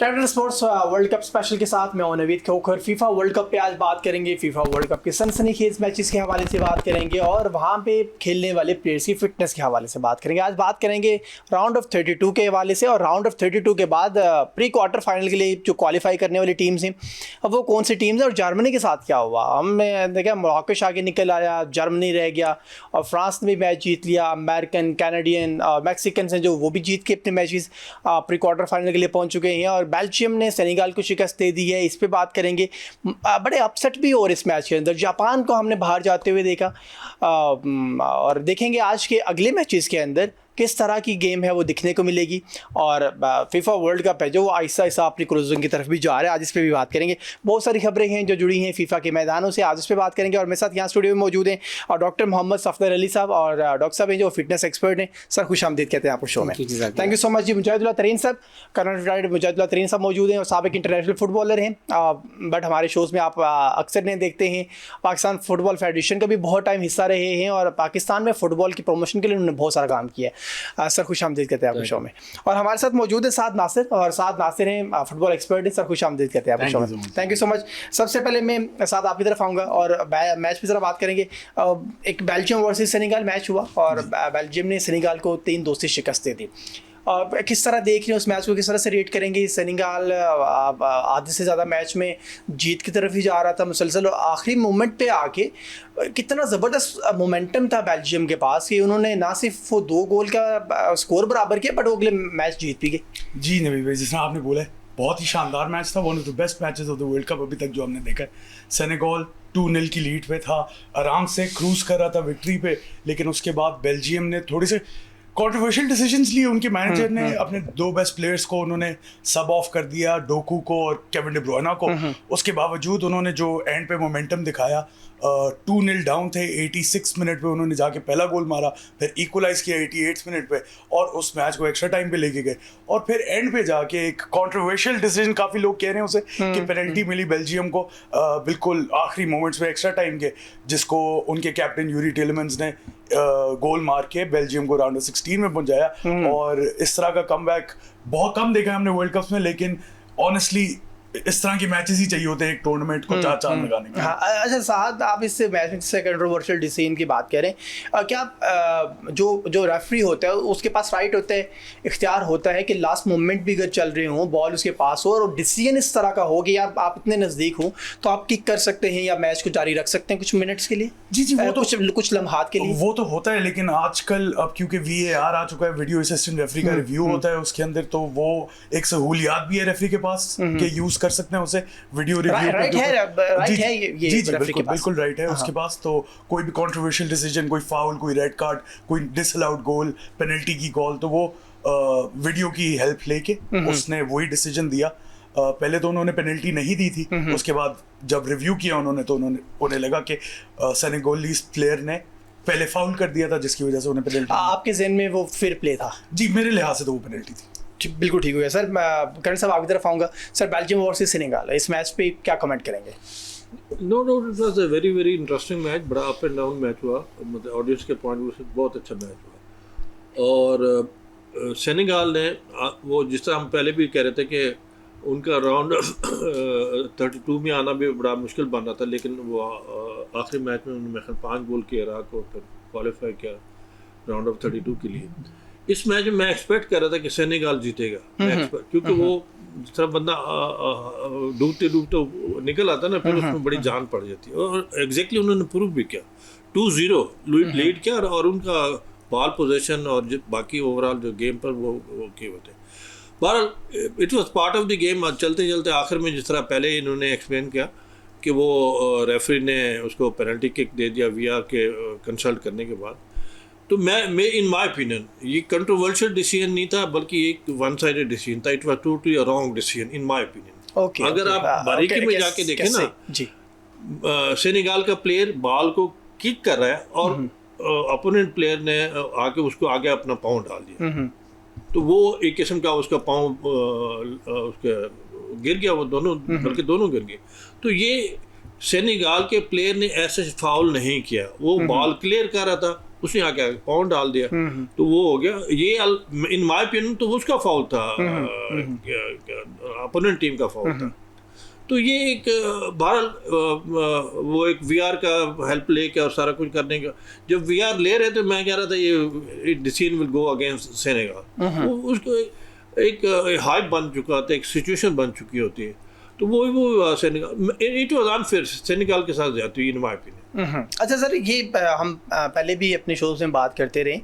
Titan sports world cup special के साथ मैं Naveed Khokhar FIFA world cup पे आज बात करेंगे। फीफा वर्ल्ड कप के सनसनीखेज मैचेस के हवाले से बात करेंगे और वहाँ पे खेलने वाले प्लेयर्स की फिटनेस के हवाले से बात करेंगे। आज बात करेंगे राउंड ऑफ 32 के हवाले से, और राउंड ऑफ 32 के बाद प्री क्वार्टर फाइनल के लिए जो क्वालिफाई करने वाली टीम्स हैं अब वो कौन सी टीम्स हैं और जर्मनी के साथ क्या हुआ। हमने देखा मोरक्को आगे निकल आया, जर्मनी रह गया और फ्रांस ने भी मैच जीत लिया। अमेरिकन, कैनेडियन, मैक्सिकन हैं जो वो भी जीत के अपने मैचेस प्री क्वार्टर फाइनल के लिए पहुँच चुके हैं, और बेल्जियम ने सेनेगल को शिकस्त दे दी है। इस पे बात करेंगे। बड़े अपसेट भी हो रहे इस मैच के अंदर। जापान को हमने बाहर जाते हुए देखा और देखेंगे आज के अगले मैचेस के अंदर किस तरह की गेम है वो दिखने को मिलेगी। और फीफा वर्ल्ड कप है जो आहिस्ता आहिस्ता अपनी क्लोजिंग की तरफ भी जा रहा है। आज इस पे भी बात करेंगे। बहुत सारी खबरें हैं जो जुड़ी हैं फीफा के मैदानों से, आज इस पे बात करेंगे। और मेरे साथ यहाँ स्टूडियो में मौजूद हैं और डॉक्टर मोहम्मद सफदर अली साहब, और डॉक्टर साहब हैं जो फिटनेस एक्सपर्ट हैं। सर खुश आमदीद कहते हैं आपको शो में। थैंक यू सो मच जी। मुजाहिदुल्लाह तरीन साहब, करंट रिटायर्ड मुजाहिदुल्लाह तरीन साहब मौजूद हैं और साबिक इंटरनेशनल फुटबॉलर हैं, बट हमारे शोज़ में आप अक्सर नहीं देखते हैं। पाकिस्तान फुटबॉल फेडरेशन का भी बहुत टाइम हिस्सा रहे हैं और पाकिस्तान में फुटबॉल की प्रमोशन के लिए उन्होंने बहुत सारा काम किया है। सर खुश आमदीद कहते हैं आपको शो में। और हमारे साथ मौजूद है साद नासिर, और साद नासिर हैं फुटबॉल एक्सपर्ट हैं। सर खुश आमदीद कहते हैं आपको शो में। Thank you so much. सबसे पहले मैं साद आपकी तरफ आऊँगा और मैच की तरफ बात करेंगे। एक बेल्जियम वर्सेस सेनेगल मैच हुआ और बेल्जियम ने सेनेगल को 3-2 से शिकस्त दे दी। किस तरह देख रहे हैं उस मैच को, किस तरह से रेट करेंगे? सेनेगल आधे से ज़्यादा मैच में जीत की तरफ ही जा रहा था मुसलसल, और आखिरी मोमेंट पे आके कितना ज़बरदस्त मोमेंटम था बेल्जियम के पास कि उन्होंने ना सिर्फ वो 2 गोल का स्कोर बराबर किया बट वो अगले मैच जीत भी गए। जी नबी भाई, जिस आपने बोला बहुत ही शानदार मैच था। One of the best matches of the world cup अभी तक जो हमने देखा है। सेनेगल 2-0 की लीड पे था, आराम से क्रूज कर रहा था विक्ट्री पे, लेकिन उसके बाद बेल्जियम ने थोड़े से कंट्रोवर्शियल डिसीजंस लिए। उनके मैनेजर ने अपने 2 बेस्ट प्लेयर्स को उन्होंने सब ऑफ कर दिया, डोकू को और केविन डी ब्रुयना को। उसके बावजूद उन्होंने जो एंड पे मोमेंटम दिखाया, 2-0 डाउन थे, 86 मिनट पे उन्होंने जाके पहला गोल मारा, फिर इक्वलाइज किया 88 मिनट पे और उस मैच को एक्स्ट्रा टाइम पे लेके गए। और फिर एंड पे जाके एक कंट्रोवर्शियल डिसीजन, काफ़ी लोग कह रहे हैं उसे कि पेनल्टी मिली बेल्जियम को बिल्कुल आखिरी मोमेंट्स पे एक्स्ट्रा टाइम के, जिसको उनके कैप्टन यूरी टिलेमन्स ने गोल मार के बेल्जियम को राउंड ऑफ 16 में पहुंचाया। और इस तरह का कमबैक बहुत कम देखा है हमने वर्ल्ड कप में, लेकिन ऑनेस्टली इस तरह के मैचेस ही चाहिए होते हैं एक टूर्नामेंट को चार चांद लगाने के। हाँ, अच्छा साहब, आप इस मैच में कंट्रोवर्शियल डिसीजन की बात कह रहे हैं, क्या जो रेफरी होता है उसके पास राइट होता है, इख्तियार होता है कि लास्ट मोमेंट भी अगर चल रहे हों, बॉल उसके पास हो और डिसीजन इस तरह का हो कि आप इतने नज़दीक हो तो आप किक कर सकते हैं या मैच को जारी रख सकते हैं कुछ मिनट्स के लिए? जी वो तो कुछ लम्हात के लिए वो तो होता है, लेकिन आजकल अब क्योंकि VAR आ चुका है, वीडियो असिस्टेंट रेफरी का रिव्यू होता है उसके अंदर, तो वो एक सहूलियात भी है रेफरी के पास कि यूज कर सकते हैं उसे वीडियो रिव्यू। राइट है ये बिल्कुल राइट है उसके पास। तो कोई भी कंट्रोवर्शियल डिसीजन, कोई फाउल, कोई रेड कार्ड, कोई डिसअलाउड गोल, पेनल्टी की कॉल, तो वो वीडियो की हेल्प लेके उसने वही डिसीजन दिया। पहले तो उन्होंने पेनल्टी नहीं दी थी, उसके बाद जब रिव्यू किया उन्होंने तो उन्हें लगा कि सेनेगलीज प्लेयर ने पहले फाउल कर दिया था जिसकी वजह से उन्हें पेनल्टी। आपके ज़हन में वो फेयर प्ले था? जी मेरे लिहाज से तो वो पेनल्टी थी। बिल्कुल ठीक हो गया सर। करण साहब आपकी तरफ आऊँगा। सर बेल्जियम वर्सेस सेनेगल, इस मैच पे क्या कमेंट करेंगे? No it was a very interesting match. बड़ा अप एंड डाउन मैच हुआ, मतलब ऑडियंस के पॉइंट ऑफ व्यू से बहुत अच्छा मैच हुआ। और सेनेगल ने वो जिस तरह हम पहले भी कह रहे थे कि उनका राउंड 32 में आना भी बड़ा मुश्किल बन रहा था, लेकिन वो आखिरी मैच में उन्होंने 5 गोल किए इराक को, फिर क्वालिफाई किया राउंड ऑफ 32 के लिए। इस मैच में मैं एक्सपेक्ट कर रहा था कि सेनेगल जीतेगा, क्योंकि वो जिस तरह बंदा डूबते निकल आता ना, फिर उसमें बड़ी जान पड़ जाती है। और एग्जैक्टली उन्होंने प्रूव भी किया। 2-0 लीड किया और उनका बॉल पोजीशन और बाकी ओवरऑल जो गेम पर वो किए होते हैं। बहरहाल it was part of the game. चलते चलते आखिर में जिस तरह पहले इन्होंने एक्सप्लेन किया कि वो रेफरी ने उसको पेनल्टी किक दे दिया VAR के कंसल्ट करने के बाद, तो मैं इन माय ओपिनियन ये कंट्रोवर्शियल डिसीजन नहीं था, बल्कि एक वन साइडेड डिसीजन था। It was totally a wrong decision in my opinion. अगर आप बारीकी में जाके देखें ना जी, सेनेगल का प्लेयर बॉल को किक कर रहा है और अपोनेंट प्लेयर ने आके उसको आगे अपना पाँव डाल दिया, तो वो एक किस्म का उसका पाँव उसका गिर गया, वो दोनों बल्कि दोनों गिर गए। तो ये सेनेगल के प्लेयर ने ऐसे फाउल नहीं किया, वो बॉल क्लियर कर रहा था, उसने आके पाउंड डाल दिया तो वो हो गया। ये इन माय ओपिनियन तो उसका फाउल था, अपोनेंट टीम का फाउल था। तो ये एक बहरहाल वो एक वीआर का हेल्प लेके और सारा कुछ करने का, जब वीआर ले रहे थे मैं कह रहा था ये decision will go against Senegal. उसको एक हाइप बन चुका था, एक सिचुएशन बन चुकी होती है, तो वो Senegal it was unfair Senegal के साथ जाती इन माय ओपिनियन। अच्छा सर, ये हम पहले भी अपने शोज में बात करते रहे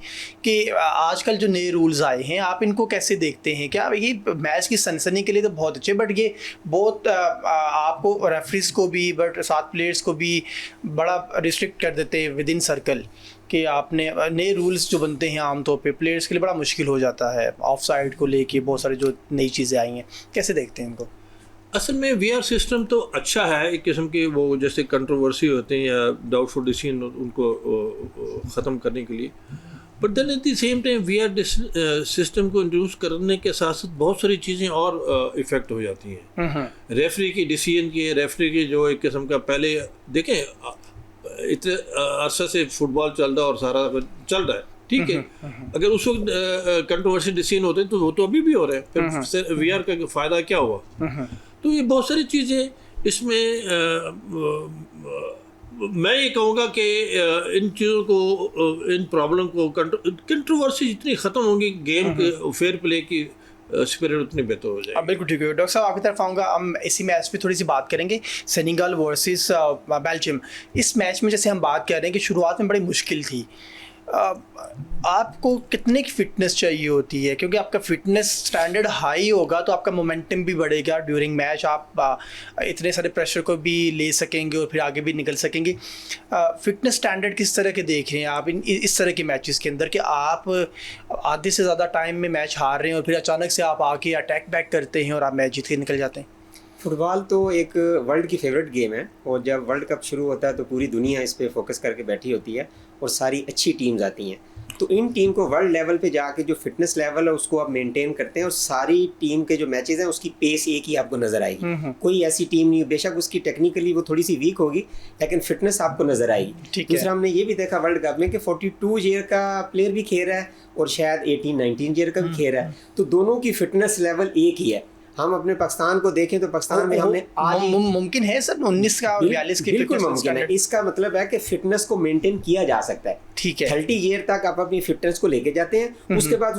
कि आजकल जो नए रूल्स आए हैं आप इनको कैसे देखते हैं? क्या ये मैच की सनसनी के लिए तो बहुत अच्छे, बट ये बहुत आपको रेफरीज को भी बट साथ प्लेयर्स को भी बड़ा रिस्ट्रिक्ट कर देते हैं विद इन सर्कल कि आपने नए रूल्स जो बनते हैं आमतौर पे प्लेयर्स के लिए बड़ा मुश्किल हो जाता है। ऑफ साइड को लेके बहुत सारी जो नई चीज़ें आई हैं, कैसे देखते हैं इनको? असल में वीआर सिस्टम तो अच्छा है, एक किस्म के वो जैसे कंट्रोवर्सी होते हैं या डाउटफुल डिसीजन उनको ख़त्म करने के लिए, but then at the same time VR system को इंट्रोड्यूस करने के साथ साथ बहुत सारी चीज़ें और इफ़ेक्ट हो जाती हैं। रेफरी की डिसीजन की, रेफरी की जो एक किस्म का पहले देखें इतने अरसा से फुटबॉल चल रहा और सारा चल रहा है, ठीक है, अगर उस वक्त कंट्रोवर्सी डिसीजन होते हैं तो वो तो अभी भी हो रहे हैं, फिर वीआर का फ़ायदा क्या हुआ? तो ये बहुत सारी चीज़ें इसमें मैं ये कहूँगा कि इन चीज़ों को, इन प्रॉब्लम को कंट्रोवर्सी जितनी ख़त्म होंगी, गेम के फेयर प्ले की स्पिरिट उतनी बेहतर हो जाएगी। बिल्कुल ठीक है डॉक्टर साहब, आपकी तरफ आऊँगा। हम इसी मैच पे थोड़ी सी बात करेंगे, सेनेगल वर्सेस बेल्जियम। इस मैच में जैसे हम बात कर रहे हैं कि शुरुआत में बड़ी मुश्किल थी, आपको कितने की फिटनेस चाहिए होती है? क्योंकि आपका फिटनेस स्टैंडर्ड हाई होगा तो आपका मोमेंटम भी बढ़ेगा ड्यूरिंग मैच, आप इतने सारे प्रेशर को भी ले सकेंगे और फिर आगे भी निकल सकेंगे। फिटनेस स्टैंडर्ड किस तरह के देख रहे हैं आप इस तरह के मैचेस के अंदर कि आप आधे से ज़्यादा टाइम में मैच हार रहे हैं और फिर अचानक से आप आके अटैक बैक करते हैं और आप मैच जीत के निकल जाते हैं? फुटबॉल तो एक वर्ल्ड की फेवरेट गेम है और जब वर्ल्ड कप शुरू होता है तो पूरी दुनिया इस पे फोकस करके बैठी होती है और सारी अच्छी टीम्स आती हैं। तो इन टीम को वर्ल्ड लेवल पे जाके जो फिटनेस लेवल है उसको आप मेंटेन करते हैं और सारी टीम के जो मैचेस हैं उसकी पेस एक ही आपको नज़र आएगी। कोई ऐसी टीम नहीं, बेशक उसकी टेक्निकली वो थोड़ी सी वीक होगी लेकिन फिटनेस आपको नज़र आएगी। दूसरा हमने ये भी देखा वर्ल्ड कप में कि 42 ईयर का प्लेयर भी खेल रहा है और शायद 18-19 ईयर का भी खेल रहा है, तो दोनों की फिटनेस लेवल एक ही है। हम अपने पाकिस्तान को देखें तो पाकिस्तान में हमने आज मुमकिन है सर 19 का और 42 की बिल्कुल मुमकिन है। इसका मतलब है कि फिटनेस को मेंटेन किया जा सकता है। ठीक है, 30 ईयर तक आप अपनी फिटनेस को लेके जाते हैं, उसके बाद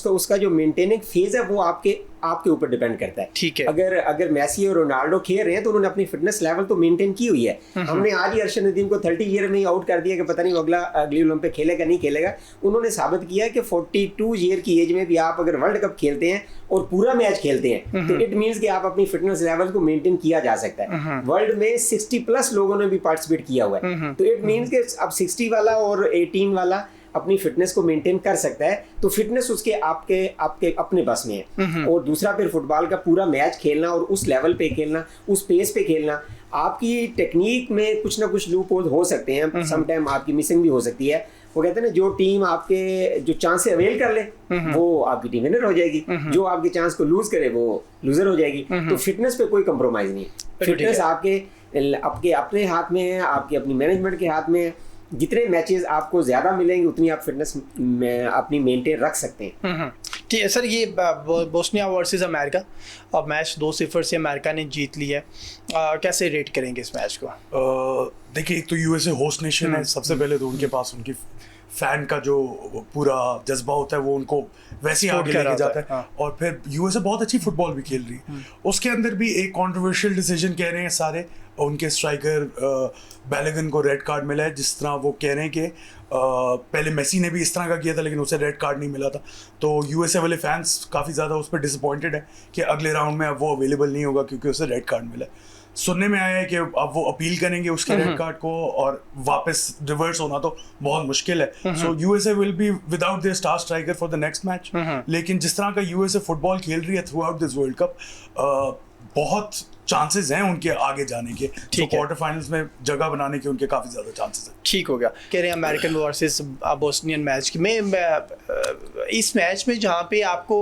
उसका जो मेंटेनिंग फेज है वो आपके ऊपर डिपेंड करता है। ठीक है, अगर मेसी और रोनाल्डो खेल रहे हैं तो उन्होंने अपनी फिटनेस लेवल तो मेंटेन की हुई है। हमने आज ही अरशद नदीम को 30 ईयर में ही आउट कर दिया कि पता नहीं अगली ओलंपिक खेलेगा नहीं खेलेगा। उन्होंने साबित किया है कि 42 ईयर की एज में भी आप अगर वर्ल्ड कप खेलते हैं और पूरा मैच खेलते हैं तो इट मीन्स कि आप अपनी फिटनेस लेवल को मेंटेन किया जा सकता है। वर्ल्ड में 60+ लोगों ने भी पार्टिसिपेट किया हुआ है, तो इट मीन्स कि अब 60 वाला और 18 वाला अपनी फिटनेस को मेंटेन कर सकता है, तो फिटनेस उसके आपके अपने बस में है। और दूसरा फिर फुटबॉल का पूरा मैच खेलना और उस लेवल पे खेलना, उस पेस पे खेलना, आपकी टेक्निक में कुछ ना कुछ लूप होल हो सकते हैं, सम टाइम आपकी मिसिंग भी हो सकती है। वो कहते हैं ना, जो टीम आपके जो चांस से अवेल कर ले वो आपकी टीम विनर हो जाएगी, जो आपके चांस को लूज करे वो लूजर हो जाएगी। तो फिटनेस पे कोई कंप्रोमाइज नहीं है। फिटनेस आपके अपने हाथ में है, आपके अपनी मैनेजमेंट के हाथ में है। जितने मैचेस आपको ज़्यादा मिलेंगे उतनी आप फिटनेस अपनी मेंटेन रख सकते हैं। ठीक है सर, ये बोस्निया वर्सेस अमेरिका, अब मैच 2-0 से अमेरिका ने जीत लिया है, कैसे रेट करेंगे इस मैच को? देखिए, एक तो यूएसए होस्ट नेशन है, सबसे पहले तो उनके पास उनकी फैन का जो पूरा जज्बा होता है वो उनको वैसे ही आगे लेके जाता है। हाँ। और फिर यूएसए बहुत अच्छी फुटबॉल भी खेल रही है। उसके अंदर भी एक कंट्रोवर्शियल डिसीजन कह रहे हैं सारे, उनके स्ट्राइकर बैलेगन को रेड कार्ड मिला है, जिस तरह वो कह रहे हैं कि पहले मेसी ने भी इस तरह का किया था लेकिन उसे रेड कार्ड नहीं मिला था। तो यूएसए वाले फैंस काफ़ी ज़्यादा उस पर डिसअपॉइंटेड है कि अगले राउंड में अब वो अवेलेबल नहीं होगा क्योंकि उसे रेड कार्ड मिला है। सुनने में आया है कि अब वो अपील करेंगे उसके रेड कार्ड को और वापस रिवर्स होना तो बहुत मुश्किल है। So USA will be without their star striker for the next match. लेकिन जिस तरह का यूएसए फुटबॉल खेल रही है throughout this world cup, बहुत चांसेस हैं उनके आगे जाने के, तो क्वार्टर फाइनल्स में जगह बनाने के उनके काफ़ी ज़्यादा चांसेस हैं। ठीक हो गया। कह रहे हैं अमेरिकन वर्सेस बोस्नियन मैच में, इस मैच में जहाँ पे आपको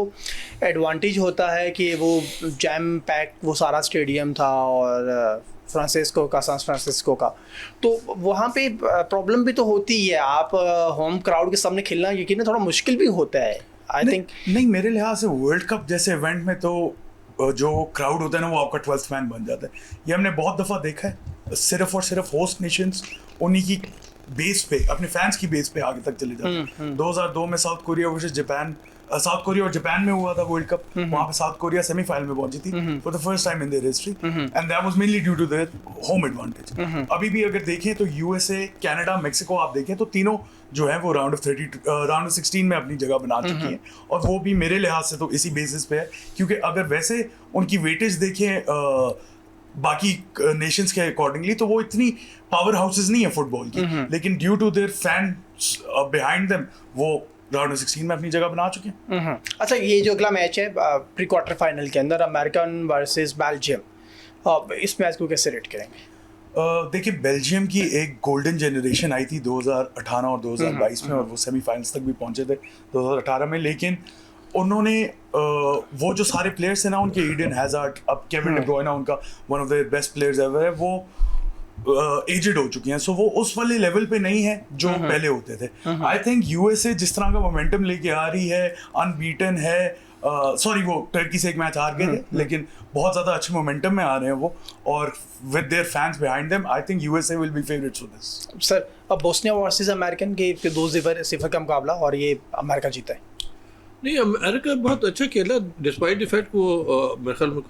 एडवांटेज होता है कि वो जैम पैक वो सारा स्टेडियम था और फ्रांसिस्को का, सैन फ्रांसिस्को का। तो वहाँ पे प्रॉब्लम भी तो होती ही है, आप होम क्राउड के सामने खेलना यकीन थोड़ा मुश्किल भी होता है आई थिंक। नहीं, मेरे लिहाज से वर्ल्ड कप जैसे इवेंट में तो जो क्राउड होता है ना वो आपका 12th मैन बन जाता है। ये हमने बहुत दफ़ा देखा है, सिर्फ और सिर्फ होस्ट नेशंस उन्हीं की बेस पे, अपने फैंस की बेस पे आगे तक चले जाते हैं। 2002 में south Korea versus Japan, south Korea और जापान में हुआ था वर्ल्ड कप, वहाँ पे साउथ कोरिया सेमीफाइनल में पहुंची थी for the first time in their history, and that was mainly due to their home advantage. अभी भी अगर देखें तो यूएसए, कनाडा, मेक्सिको आप देखें तो तीनों जो है वो राउंड ऑफ 16 में अपनी जगह बना चुकी हैं, और वो भी मेरे लिहाज से तो इसी बेसिस पे है, क्योंकि अगर वैसे उनकी वेटेज देखें बाकी नेशंस के अकॉर्डिंगली तो वो इतनी पावर हाउसेस नहीं है फुटबॉल की, लेकिन due to their fans behind them वो राउंड ऑफ 16 में अपनी जगह बना चुके हैं। अच्छा, ये जो अगला मैच है प्री क्वार्टर फाइनल के अंदर अमेरिकन वर्सेस बेल्जियम, इस मैच को कैसे रेट करेंगे? देखिए, बेल्जियम की एक गोल्डन जनरेशन आई थी 2018 और 2022 में, और वो सेमीफाइनल्स तक भी पहुंचे थे 2018 में, लेकिन उन्होंने वो जो सारे प्लेयर्स हैं ना उनके, ईडन हैजार्ड, अब केविन डी ब्रुयना उनका one of the best players ever है, वो एजेड हो चुके हैं, सो वो उस वाले लेवल पे नहीं है जो पहले होते थे। आई थिंक यूएसए जिस तरह का मोमेंटम लेके आ रही है, अनबीटन है, सॉरी वो टर्की से एक मैच हार गए थे, लेकिन बहुत ज़्यादा अच्छे मोमेंटम में आ रहे हैं वो, और with their fans behind them, I think USA will B favourites for this. Sir, अब बोस्निया वर्सेस अमेरिकन के 2-0 का मुकाबला, और ये अमेरिका जीता है। नहीं, अमेरिका बहुत अच्छा खेला डिस्पाइट द फैक्ट वो मेरे ख्याल में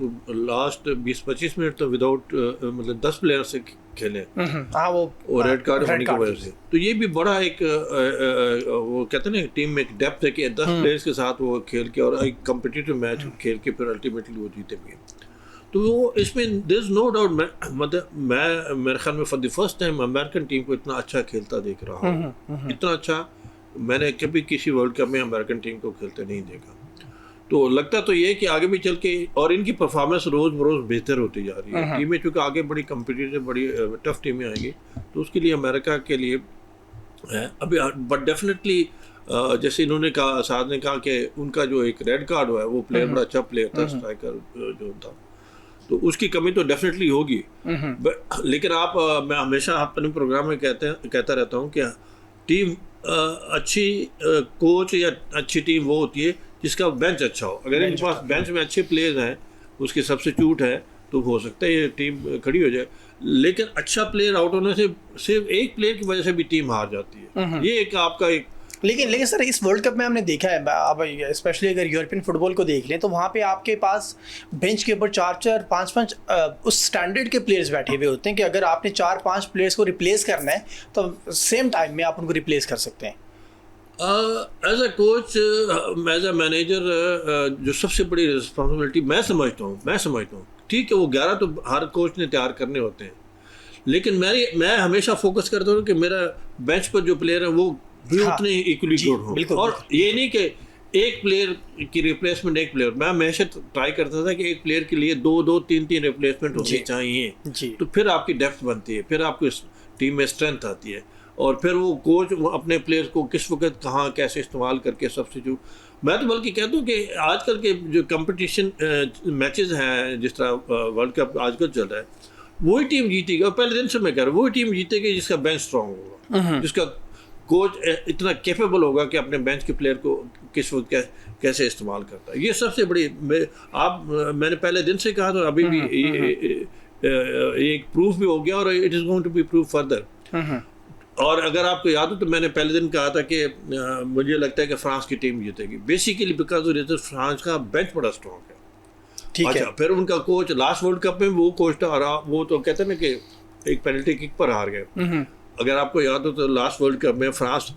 लास्ट 20-25 मिनट तो विदाउट मतलब 10 प्लेयर से खेले। हाँ, वो रेड कार्ड होने की वजह से, तो ये भी बड़ा एक वो कहते हैं ना टीम में एक डेप्थ है कि 10 प्लेयर्स के साथ वो खेल के और एक कम्पिटिटिव मैच खेल के फिर अल्टीमेटली वो जीते भी। तो वो इसमें देयर इज नो डाउट, मतलब मैं मेरे ख्याल में for the first time American team को इतना अच्छा खेलता देख रहा हूँ। इतना अच्छा मैंने कभी किसी वर्ल्ड कप में अमेरिकन टीम को खेलते नहीं देखा। तो लगता तो ये कि आगे भी चल के, और इनकी परफॉर्मेंस रोज़ बरोज़ बेहतर होती जा रही है। टीमें चूँकि आगे बड़ी कम्पिटिटिव, बड़ी टफ टीमें आएंगी, तो उसके लिए अमेरिका के लिए है अभी, बट डेफिनेटली जैसे इन्होंने कहा, साद ने कहा कि उनका जो एक रेड कार्ड हुआ है वो प्लेयर बड़ा अच्छा प्लेयर था, स्ट्राइकर जो था, तो उसकी कमी तो डेफिनेटली होगी। लेकिन मैं हमेशा अपने प्रोग्राम में कहता रहता हूँ कि टीम अच्छी कोच या अच्छी टीम वो होती है जिसका बेंच अच्छा हो। अगर इनके पास बेंच में अच्छे प्लेयर्स हैं, उसके सब्स्टिट्यूट है, तो हो सकता है ये टीम खड़ी हो जाए। लेकिन अच्छा प्लेयर आउट होने से सिर्फ एक प्लेयर की वजह से भी टीम हार जाती है। ये एक आपका एक, लेकिन सर इस वर्ल्ड कप में हमने देखा है, अब स्पेशली अगर यूरोपियन फुटबॉल को देख लें तो वहाँ पे आपके पास बेंच के ऊपर 4-4, 5-5 उस स्टैंडर्ड के प्लेयर्स बैठे हुए होते हैं कि अगर आपने 4-5 प्लेयर्स को रिप्लेस करना है तो सेम टाइम में आप उनको रिप्लेस कर सकते हैं। As a coach, as a manager, जो सबसे बड़ी रिस्पॉन्सिबिलिटी मैं समझता हूँ, ठीक है वो 11 तो हर कोच ने तैयार करने होते हैं, लेकिन मैं हमेशा फोकस करता हूँ कि मेरा बेंच पर जो प्लेयर है वो भी उतने इक्वली गुड हो। और ये नहीं कि एक प्लेयर की रिप्लेसमेंट एक प्लेयर, मैं हमेशा ट्राई करता था कि एक प्लेयर के लिए 2-2, 3-3 रिप्लेसमेंट होनी चाहिए, तो फिर आपकी डेप्थ बनती है, फिर आपकी टीम में स्ट्रेंथ आती है, और फिर वो कोच अपने प्लेयर्स को किस वक्त कहाँ कैसे इस्तेमाल करके सब्स्टिट्यूट। मैं तो बल्कि कहता हूँ कि आजकल के जो कंपटीशन मैचेस हैं, जिस तरह वर्ल्ड कप आजकल चल रहा है, वही टीम जीतेगी, और पहले दिन से मैं कह रहा हूँ वही टीम जीतेगी जिसका बेंच स्ट्रॉन्ग होगा, जिसका कोच इतना कैपेबल होगा कि अपने बेंच के प्लेयर को किस वक्त कैसे इस्तेमाल करता है। ये सबसे बड़ी, मैंने पहले दिन से कहा, तो अभी भी एक प्रूफ भी हो गया, और it is going to be proof further. और अगर आपको याद हो तो मैंने पहले दिन कहा था कि मुझे लगता है कि फ्रांस की टीम जीतेगी, बेसिकली बिकॉज फ्रांस का बेंच बड़ा स्ट्रॉन्ग है। ठीक है। फिर उनका कोच लास्ट वर्ल्ड कप में वो कोच था, वो तो कहते हैं ना कि एक पेनल्टी किक पर हार गए। अगर आपको याद हो तो लास्ट वर्ल्ड कप में फ्रांस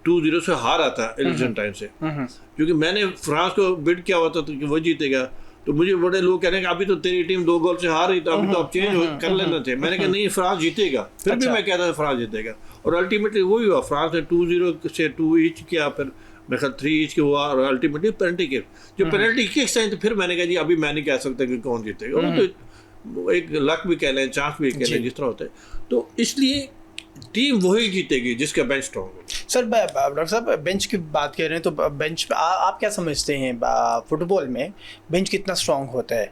2-0 से हारा था अर्जेंटाइन से, क्योंकि मैंने फ्रांस को बिड किया हुआ था कि वो जीतेगा, तो मुझे बड़े लोग कह रहे हैं कि अभी तो तेरी टीम 2 गोल से हार रही, तो अभी तो आप चेंज कर लेना थे। मैंने कहा नहीं, फ्रांस जीतेगा। फिर भी मैं कहता था फ्रांस जीतेगा, और अल्टीमेटली वही हुआ। फ्रांस ने 2-0 से 2 ईच किया, फिर मेरे ख्याल 3 ईच के हुआ, और अल्टीमेटली पेनल्टी किक, जो पेनल्टी किक्स हैं, तो फिर मैंने कहा जी अभी मैं नहीं कह सकता कि कौन जीतेगा, वो तो एक लक भी कह लें, चांस भी कह लें, जिस तरह होता है। तो इसलिए टीम वही जीतेगी जिसका बेंच स्ट्रॉन्ग हो। सर डॉक्टर साहब बेंच की बात कर रहे हैं तो बेंच पे आप क्या समझते हैं फुटबॉल में बेंच कितना स्ट्रांग होता है,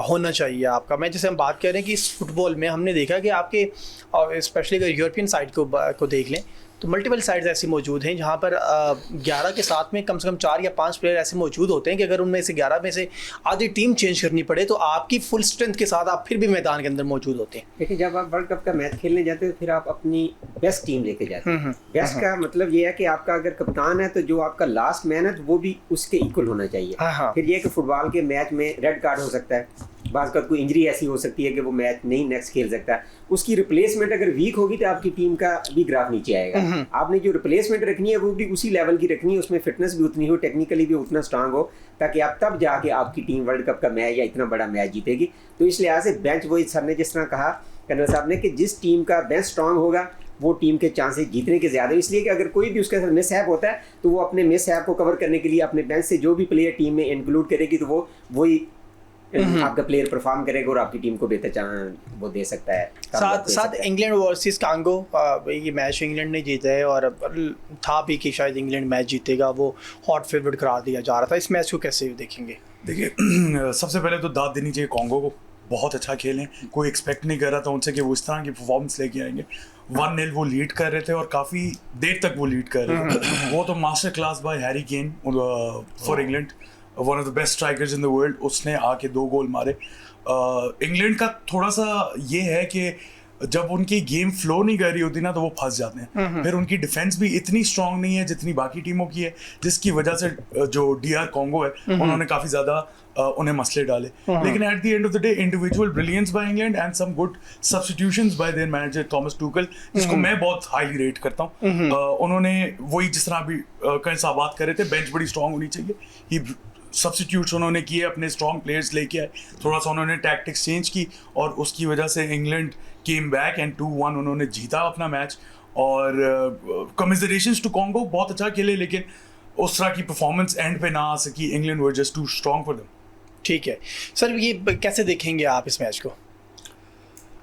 होना चाहिए आपका? मैं जैसे हम बात कर रहे हैं कि इस फुटबॉल में हमने देखा कि आपके और स्पेशली अगर यूरोपियन साइड को देख लें तो मल्टीपल साइड्स ऐसी मौजूद हैं जहाँ पर 11 के साथ में कम से कम 4 या 5 प्लेयर ऐसे मौजूद होते हैं कि अगर उनमें से 11 में से आधी टीम चेंज करनी पड़े तो आपकी फुल स्ट्रेंथ के साथ आप फिर भी मैदान के अंदर मौजूद होते हैं। देखिए, जब आप वर्ल्ड कप का मैच खेलने जाते हो फिर आप अपनी बेस्ट टीम लेके जाते हैं। बेस्ट का मतलब ये है कि आपका अगर कप्तान है तो जो आपका लास्ट मैन है तो वो भी उसके इक्वल होना चाहिए। फिर ये कि फुटबॉल के मैच में रेड कार्ड हो सकता है, बात का कोई इंजरी ऐसी हो सकती है कि वो मैच नहीं नेक्स्ट खेल सकता है, उसकी रिप्लेसमेंट अगर वीक होगी तो आपकी टीम का भी ग्राफ नीचे आएगा। आपने जो रिप्लेसमेंट रखनी है वो भी उसी लेवल की रखनी है, उसमें फिटनेस भी उतनी हो, टेक्निकली भी उतना स्ट्रांग हो, ताकि आप तब जाके आपकी टीम वर्ल्ड कप का मैच या इतना बड़ा मैच जीतेगी। तो इस लिहाज से बेंच, वही सर ने जिस तरह कहा कर्नल साहब ने, कि जिस टीम का बेंच स्ट्रांग होगा वो टीम के चांसेस जीतने के ज़्यादा, इसलिए कि अगर कोई भी उसके साथ मिस हैप होता है तो वो अपने मिस हैप को कवर करने के लिए अपने बेंच से जो भी प्लेयर टीम में इंक्लूड करेगी तो वही आपका प्लेयर परफॉर्म करेगा और आपकी टीम को बेहतर चांस वो दे सकता है। साथ इंग्लैंड वर्सेस कांगो, ये मैच इंग्लैंड ने जीता है और था भी कि शायद इंग्लैंड मैच जीतेगा, वो हॉट फेवरेट करार दिया जा रहा था। इस मैच को कैसे देखेंगे? देखिए, सबसे पहले तो दाद देनी चाहिए कांगो को, बहुत अच्छा खेलें, कोई एक्सपेक्ट नहीं कर रहा था उनसे कि वो इस तरह की परफॉर्मेंस लेके आएंगे। 1-0 वो लीड कर रहे थे और काफ़ी देर तक वो लीड कर रहे थे। वो तो master class bye Harry Kane for England, one of the best strikers in the world, उसने आके 2 गोल मारे। इंग्लैंड का थोड़ा सा ये है कि जब उनकी गेम फ्लो नहीं कर रही होती ना तो वो फंस जाते हैं। फिर उनकी डिफेंस भी इतनी स्ट्रांग नहीं है जितनी बाकी टीमों की है, जिसकी वजह से जो DR कॉन्गो है उन्होंने काफ़ी ज़्यादा उन्हें मसले डाले। लेकिन at the end of the day individual brilliance by England and some good substitutions by their manager Thomas Tuchel, जिसको मैं बहुत हाईली रेट करता हूँ। उन्होंने वही जिस तरह अभी कई साहब बात कर रहे थे, बेंच बड़ी स्ट्रांग होनी चाहिए। सब्स्टिट्यूट्स उन्होंने किए, अपने स्ट्रॉन्ग प्लेयर्स लेके आए, थोड़ा सा उन्होंने टैक्टिक्स चेंज की और उसकी वजह से इंग्लैंड केम बैक एंड 2-1 उन्होंने जीता अपना मैच। और कमिजरेशंस टू कॉन्गो, बहुत अच्छा खेले लेकिन उस तरह की परफॉर्मेंस एंड पे ना आ सकी, England were just too strong for them. ठीक है सर, ये कैसे देखेंगे आप इस मैच को?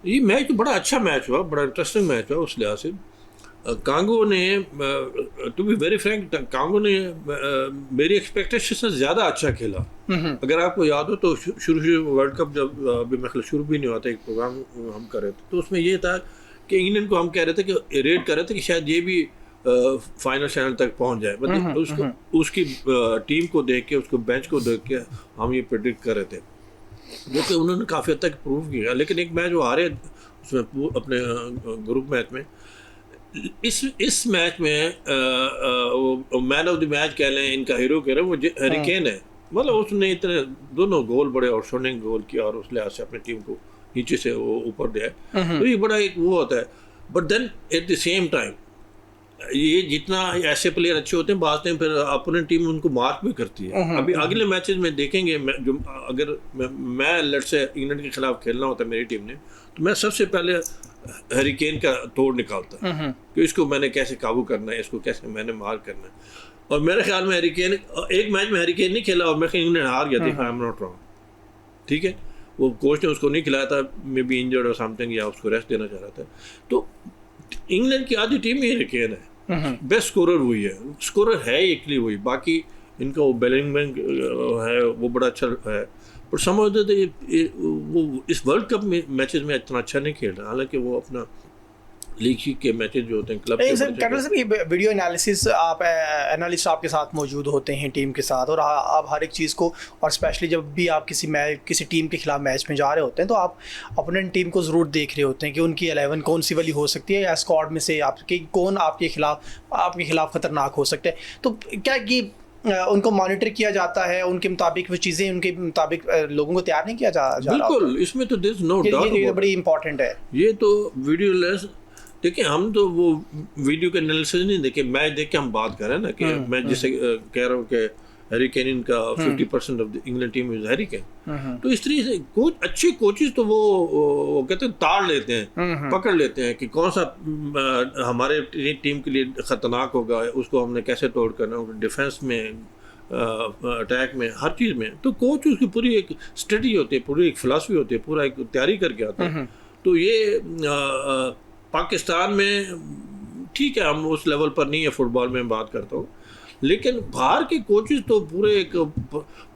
ये मैच तो बड़ा अच्छा मैच हुआ, बड़ा इंटरेस्टिंग मैच हुआ उस लिहाज से। कांगो ने, to be very frank, Congo ने मेरी एक्सपेक्टेशन से ज़्यादा अच्छा खेला। अगर आपको याद हो तो शुरू वर्ल्ड कप जब अभी मतलब शुरू भी नहीं हुआ था, एक प्रोग्राम हम कर रहे थे तो उसमें ये था कि इंग्लैंड को हम कह रहे थे कि रेट कर रहे थे कि शायद ये भी फाइनल चैनल तक पहुंच जाए, मतलब उसकी टीम को देख के, उसको बेंच को देख के हम ये प्रेडिक्ट कर रहे थे, जो कि उन्होंने काफ़ी हद तक प्रूव किया। लेकिन एक मैच वो हारे उसमें अपने ग्रुप मैच में। इस मैच में मैन ऑफ द मैच कह लें, इनका हीरो कह रहे हैं, वो हैरी केन है। मतलब उसने इतने दोनों गोल बड़े आउटस्टैंडिंग गोल किया और उस लिहाज से अपनी टीम को नीचे से वो ऊपर दिया, तो ये बड़ा एक वो होता है। But then at the same time ये जितना ऐसे प्लेयर अच्छे होते हैं, बाद में फिर अपोनेंट टीम उनको मार्क भी करती है। अभी अगले मैचेस में देखेंगे, जो अगर मैं लेट से इंग्लैंड के खिलाफ खेलना होता है मेरी टीम ने, तो मैं सबसे पहले हैरी केन का तोड़ निकालता है कि इसको मैंने कैसे काबू करना है, इसको कैसे मैंने मार करना है। और मेरे ख्याल में हैरी केन, एक मैच में हैरी केन नहीं खेला और मैं इंग्लैंड हार गया था, आई एम नॉट रॉन्ग, ठीक है। वो कोच ने उसको नहीं खिलाया था, मे बी इंजर्ड और समथिंग, या उसको रेस्ट देना चाह रहा था। तो इंग्लैंड की आधी टीम ही हैरी केन है, बेस्ट स्कोरर वही है, स्कोरर है एक्चुअली वही। बाकी इनका वो बेलिंगमैन है, वो बड़ा अच्छा है, पर समझते थे वो इस वर्ल्ड कप में मैचेस में इतना अच्छा नहीं खेल रहा, हालांकि वो अपना लीग के मैचेस जो होते हैं क्लब के। सर ये वीडियो एनालिसिस, आप एनालिस्ट आपके साथ मौजूद होते हैं टीम के साथ, और आप हर एक चीज़ को, और स्पेशली जब भी आप किसी टीम के खिलाफ मैच में जा रहे होते हैं तो आप अपोनेंट टीम को ज़रूर देख रहे होते हैं कि उनकी 11 कौन सी वाली हो सकती है, या स्क्वाड में से आपके कौन आपके खिलाफ खतरनाक हो सकते हैं। तो क्या कि उनको मॉनिटर किया जाता है, उनके मुताबिक वो चीज़ें, उनके मुताबिक लोगों को तैयार नहीं किया जा रहा? बिल्कुल, इसमें तो देयर इज नो डाउट, ये बड़ी इंपॉर्टेंट है। ये तो वीडियो देखिए, हम तो वो वीडियो के एनालिसिस नहीं देखे, मैच देख के हम बात कर रहे हैं ना, कि मैं जैसे कह रहा हूँ कि हैरी केन का 50% of the England team is Harry Kane. तो इस तरीके से कोच, अच्छे कोचेस तो वो कहते हैं ताड़ लेते हैं, पकड़ लेते हैं कि कौन सा हमारे टीम के लिए खतरनाक होगा, उसको हमने कैसे तोड़ करना, डिफेंस में, अटैक में, हर चीज़ में। तो कोच उसकी पूरी एक स्ट्रेटजी होती है, पूरी एक फिलासफी होती है, पूरा एक तैयारी करके आता है। तो ये पाकिस्तान में ठीक है, हम उस लेवल पर नहीं है फुटबॉल में बात करता हूँ, लेकिन बाहर के कोचेस तो पूरे एक,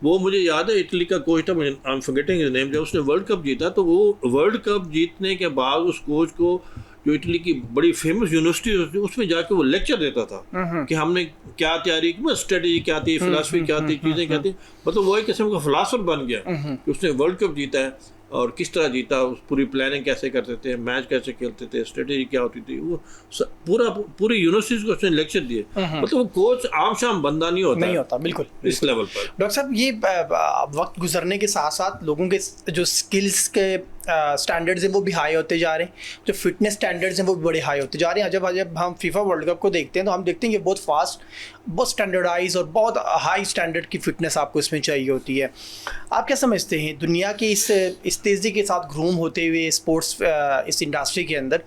वो मुझे याद है इटली का कोच था, I am forgetting his name, जब उसने वर्ल्ड कप जीता तो वो वर्ल्ड कप जीतने के बाद उस कोच को जो इटली की बड़ी फेमस यूनिवर्सिटी उसमें जाके वो लेक्चर देता था कि हमने क्या तैयारी की, स्ट्रेटेजी क्या थी, फिलासफी क्या थी, चीज़ें क्या थी, मतलब वो एक किस्म का फिलासफर बन गया कि उसने वर्ल्ड कप जीता है और किस तरह जीता, उस पूरी प्लानिंग कैसे करते थे, मैच कैसे खेलते थे, स्ट्रेटेजी क्या होती थी, वो पूरी यूनिवर्सिटीज को उसने लेक्चर दिए। मतलब वो कोच आम शाम बंदा नहीं होता बिल्कुल इस लेवल पर। डॉक्टर साहब, ये वक्त गुजरने के साथ साथ लोगों के जो स्किल्स के स्टैंडर्ड्स हैं वो भी हाई होते जा रहे हैं, जो फिटनेस स्टैंडर्ड्स हैं वो भी बड़े हाई होते जा रहे हैं। जब हम फीफा वर्ल्ड कप को देखते हैं तो हम देखते हैं कि बहुत फास्ट, बहुत स्टैंडर्डाइज और बहुत हाई स्टैंडर्ड की फिटनेस आपको इसमें चाहिए होती है। आप क्या समझते हैं दुनिया के इस तेज़ी के साथ ग्रूम होते हुए स्पोर्ट्स इस इंडस्ट्री के अंदर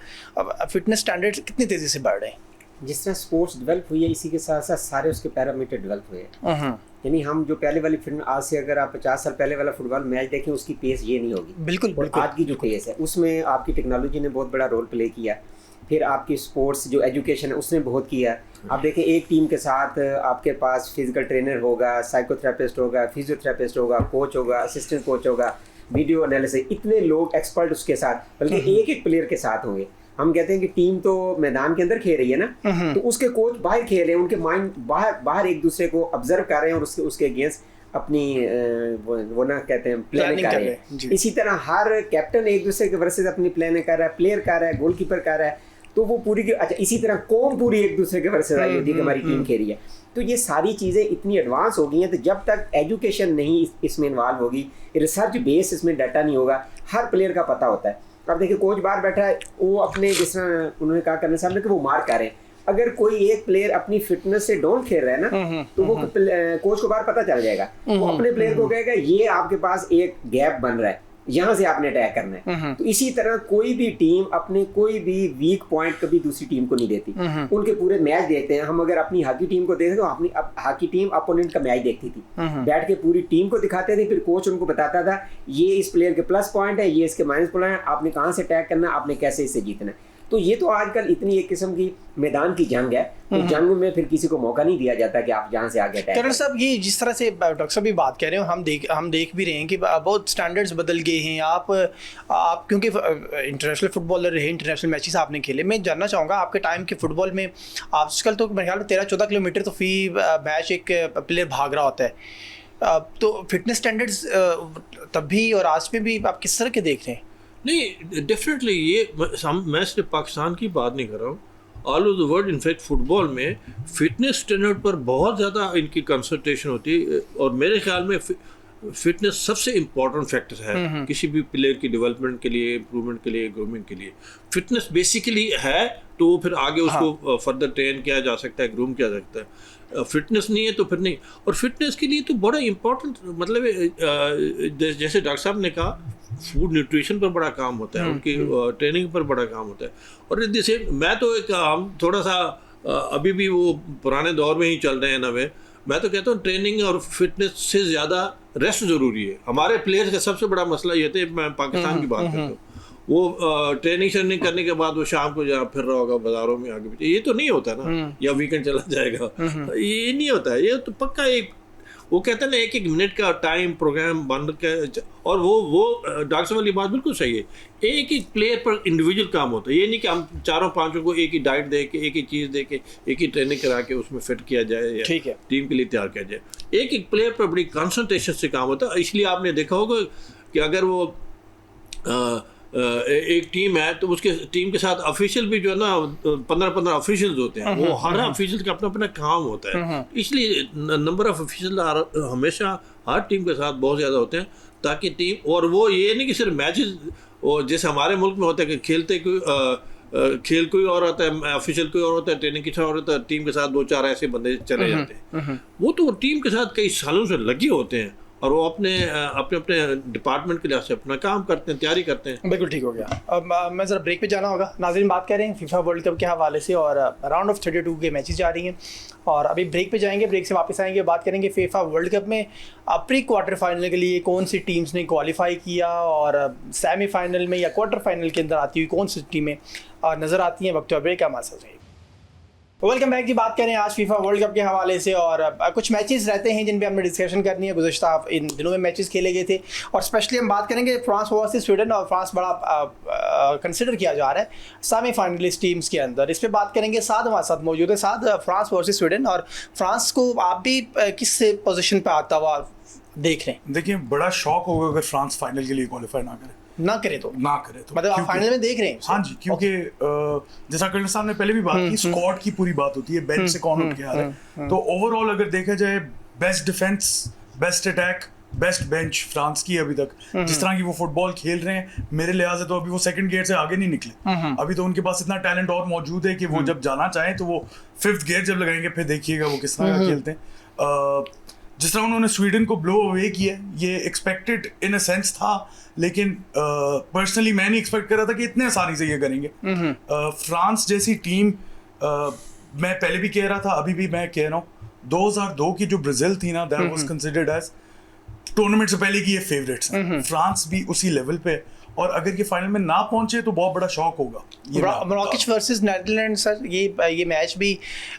फिटनेस स्टैंडर्ड्स कितनी तेज़ी से बढ़ रहे हैं? जिस तरह स्पोर्ट्स डेवलप हुई है, इसी के साथ साथ सारे उसके पैरामीटर डेवलप हुए हैं। यानी हम जो पहले वाली फिल्म, आज से अगर आप 50 साल पहले वाला फुटबॉल मैच देखें, उसकी पेस ये नहीं होगी। बिल्कुल और आज की जो पेस है उसमें आपकी टेक्नोलॉजी ने बहुत बड़ा रोल प्ले किया। फिर आपकी स्पोर्ट्स जो एजुकेशन है उसने बहुत किया। आप देखें, एक टीम के साथ आपके पास फिजिकल ट्रेनर होगा, साइकोथेरेपिस्ट होगा, फिजियोथेरेपिस्ट होगा, कोच होगा, असिस्टेंट कोच होगा, वीडियो एनालिसिस, इतने लोग एक्सपर्ट उसके साथ, बल्कि एक एक प्लेयर के साथ होंगे। हम कहते हैं कि टीम तो मैदान के अंदर खेल रही है ना, तो उसके कोच बाहर खेल रहे हैं, उनके माइंड बाहर एक दूसरे को ऑब्जर्व कर रहे हैं और उसके अगेंस्ट अपनी वो ना कहते हैं प्लानिंग कर रहे हैं। इसी तरह हर कैप्टन एक दूसरे के वर्सेस अपनी प्लानिंग कर रहा है, प्लेयर कर रहा है, गोलकीपर कर रहा है, तो वो पूरी अच्छा, इसी तरह कौम पूरी एक दूसरे के वर्सेस आई होती है कि हमारी टीम खेल रही है। तो ये सारी चीज़ें इतनी एडवांस हो गई हैं, तो जब तक एजुकेशन नहीं इसमें इन्वॉल्व होगी, रिसर्च बेस इसमें डाटा नहीं होगा, हर प्लेयर का पता होता है। अब देखिए, कोच बाहर बैठा है, वो अपने जिस तरह उन्होंने कहा करने सामने कि वो मार्क कर रहे हैं। अगर कोई एक प्लेयर अपनी फिटनेस से डाउन खेल रहा है ना, तो वो कोच को बाहर पता चल जाएगा, वो अपने प्लेयर को कहेगा ये आपके पास एक गैप बन रहा है, यहाँ से आपने अटैक करना है। तो इसी तरह कोई भी टीम अपने कोई भी वीक पॉइंट कभी दूसरी टीम को नहीं देती, उनके पूरे मैच देखते हैं। हम अगर अपनी हॉकी टीम को देखें तो अपनी हॉकी टीम अपोनेंट का मैच देखती थी, बैठ के पूरी टीम को दिखाते थे, फिर कोच उनको बताता था ये इस प्लेयर के प्लस पॉइंट है, ये इसके माइनस पॉइंट है, आपने कहाँ से अटैक करना, आपने कैसे इससे जीतना है। तो ये तो आजकल इतनी एक किस्म की मैदान की जंग है, तो जंग में फिर किसी को मौका नहीं दिया जाता कि आप जहाँ से आगे अटैक करण साहब, ये जिस तरह से डॉक्टर साहब भी बात कह रहे हो, हम देख भी रहे हैं कि बहुत स्टैंडर्ड्स बदल गए हैं। आप क्योंकि इंटरनेशनल फुटबॉलर रहे, इंटरनेशनल मैचेस आपने खेले, मैं जानना चाहूँगा आपके टाइम के फुटबॉल में आजकल तो मेरे ख्याल में 13-14 किलोमीटर तो फी मैच एक प्लेयर भाग रहा होता है, तो फिटनेस स्टैंडर्ड्स तब भी और आज में भी आप किस तरह के देख रहे हैं? नहीं, डेफिनेटली ये मैं सिर्फ पाकिस्तान की बात नहीं कर रहा हूँ, all over the world. In fact football में फिटनेस स्टैंडर्ड पर बहुत ज़्यादा इनकी कंसंट्रेशन होती है, और मेरे ख्याल में फिटनेस सबसे इम्पॉर्टेंट फैक्टर है किसी भी प्लेयर की डेवलपमेंट के लिए, इम्प्रूवमेंट के लिए, ग्रूमिंग के लिए। फिटनेस बेसिकली है तो फिर आगे उसको फर्दर ट्रेन किया जा सकता है, ग्रूम किया जा सकता है। फिटनेस नहीं है तो फिर नहीं। और फिटनेस के लिए तो बड़ा इम्पोर्टेंट, मतलब जैसे डॉक्टर साहब ने कहा, फूड न्यूट्रिशन पर बड़ा काम होता है, उनकी ट्रेनिंग पर बड़ा काम होता है। और जैसे मैं तो हम थोड़ा सा अभी भी वो पुराने दौर में ही चल रहे हैं ना, मैं तो कहता हूँ ट्रेनिंग और फिटनेस से ज़्यादा रेस्ट ज़रूरी है। हमारे प्लेयर्स का सबसे बड़ा मसला ये था, मैं पाकिस्तान की बात करता हूँ, वो ट्रेनिंग श्रेनिंग करने के बाद वो शाम को जहाँ फिर रहा होगा बाजारों में आगे पीछे, ये तो नहीं होता ना, या वीकेंड चला जाएगा, ये नहीं होता है। ये तो पक्का एक, वो कहते हैं ना, एक मिनट का टाइम प्रोग्राम बन के, और वो डॉक्टर साहब वाली बात बिल्कुल सही है, एक ही प्लेयर पर इंडिविजुअल काम होता है। ये नहीं कि हम 4-5 को एक ही डाइट दे के, एक ही चीज़ दे के, एक ही ट्रेनिंग करा के उसमें फिट किया जाए या ठीक है टीम के लिए तैयार किया जाए। एक प्लेयर पर बड़ी कंसंट्रेशन से काम होता है। इसलिए आपने देखा होगा कि अगर वो एक टीम है तो उसके टीम के साथ ऑफिशियल भी जो है ना 15 ऑफिशियल्स होते हैं, वो हर ऑफिशियल का अपना अपना काम होता है। इसलिए नंबर ऑफ ऑफिशियल हमेशा हर टीम के साथ बहुत ज़्यादा होते हैं, ताकि टीम, और वो ये नहीं कि सिर्फ मैचेस, और जैसे हमारे मुल्क में होता है कि खेलते कोई खेल कोई और होता है, ऑफिशियल कोई और होता है, ट्रेनिंग किसी और होता है, टीम के साथ 2-4 ऐसे बंदे चले जाते हैं। वो तो टीम के साथ कई सालों से लगे होते हैं, और वो अपने डिपार्टमेंट के लिहाज से अपना काम करते हैं, तैयारी करते हैं। बिल्कुल ठीक हो गया। अब मैं ज़रा ब्रेक पे जाना होगा। नाज़रीन, बात कर रहे हैं फीफा वर्ल्ड कप के हवाले से, और राउंड ऑफ 32 के मैचेस जा रही हैं, और अभी ब्रेक पे जाएंगे, ब्रेक से वापस आएंगे, बात करेंगे फीफा वर्ल्ड कप में प्री क्वार्टर फाइनल के लिए कौन सी टीम्स ने क्वालिफाई किया, और सेमीफाइनल में या क्वार्टर फाइनल के अंदर आती हुई कौन सी टीमें नज़र आती हैं। वक्त ब्रेक का हमारे साथ रहिए। वेलकम बैक जी। बात करें आज फीफा वर्ल्ड कप के हवाले से और कुछ मैचेस रहते हैं जिन पे हमने डिस्कशन करनी है। गुज़श्ता इन दिनों में मैचेस खेले गए थे और स्पेशली हम बात करेंगे फ्रांस वर्सेस स्वीडन, और फ्रांस बड़ा कंसिडर किया जा रहा है सेमीफाइनलिस्ट टीम्स के अंदर। इस पर बात करेंगे। साथ हमारे साथ मौजूद है साथ फ्रांस वर्सेस स्वीडन, और फ्रांस को आप भी किस पोजीशन पे आता हुआ देख रहे हैं? देखिए, बड़ा शौक होगा अगर फ्रांस फाइनल के लिए क्वालिफाई ना करे तो मतलब आप फाइनल में देख रहे हैं? हाँ जी, क्योंकि जैसा कर्नल साहब ने पहले भी बात की, स्क्वाड की पूरी बात होती है, बेंच से कौन उठ के आ रहा है। तो ओवरऑल अगर देखा जाए, best defence, best attack, best bench France की अभी तक। जिस तरह की वो फुटबॉल खेल रहे हैं, मेरे लिहाज से तो अभी वो सेकंड गियर से आगे नहीं निकले। अभी तो उनके पास इतना टैलेंट और मौजूद है कि वो जब जाना चाहें तो वो फिफ्थ गियर जब लगाएंगे, फिर देखिएगा वो किस तरह का खेलते हैं। जिस तरह उन्होंने स्वीडन को ब्लो अवे किया, ये एक्सपेक्टेड इन अ सेंस था, लेकिन पर्सनली मैं नहीं एक्सपेक्ट कर रहा था कि इतने आसानी से ये करेंगे। फ्रांस जैसी टीम, मैं पहले भी कह रहा था, अभी भी मैं कह रहा हूँ, 2002 की जो ब्राजील थी ना, that was considered as tournament से पहले की ये फेवरेट्स हैं। फ्रांस भी उसी लेवल पे, और अगर ये फाइनल में ना पहुंचे तो बहुत बड़ा शॉक होगा। मोरक्को वर्सेस नीदरलैंड सर, ये मैच भी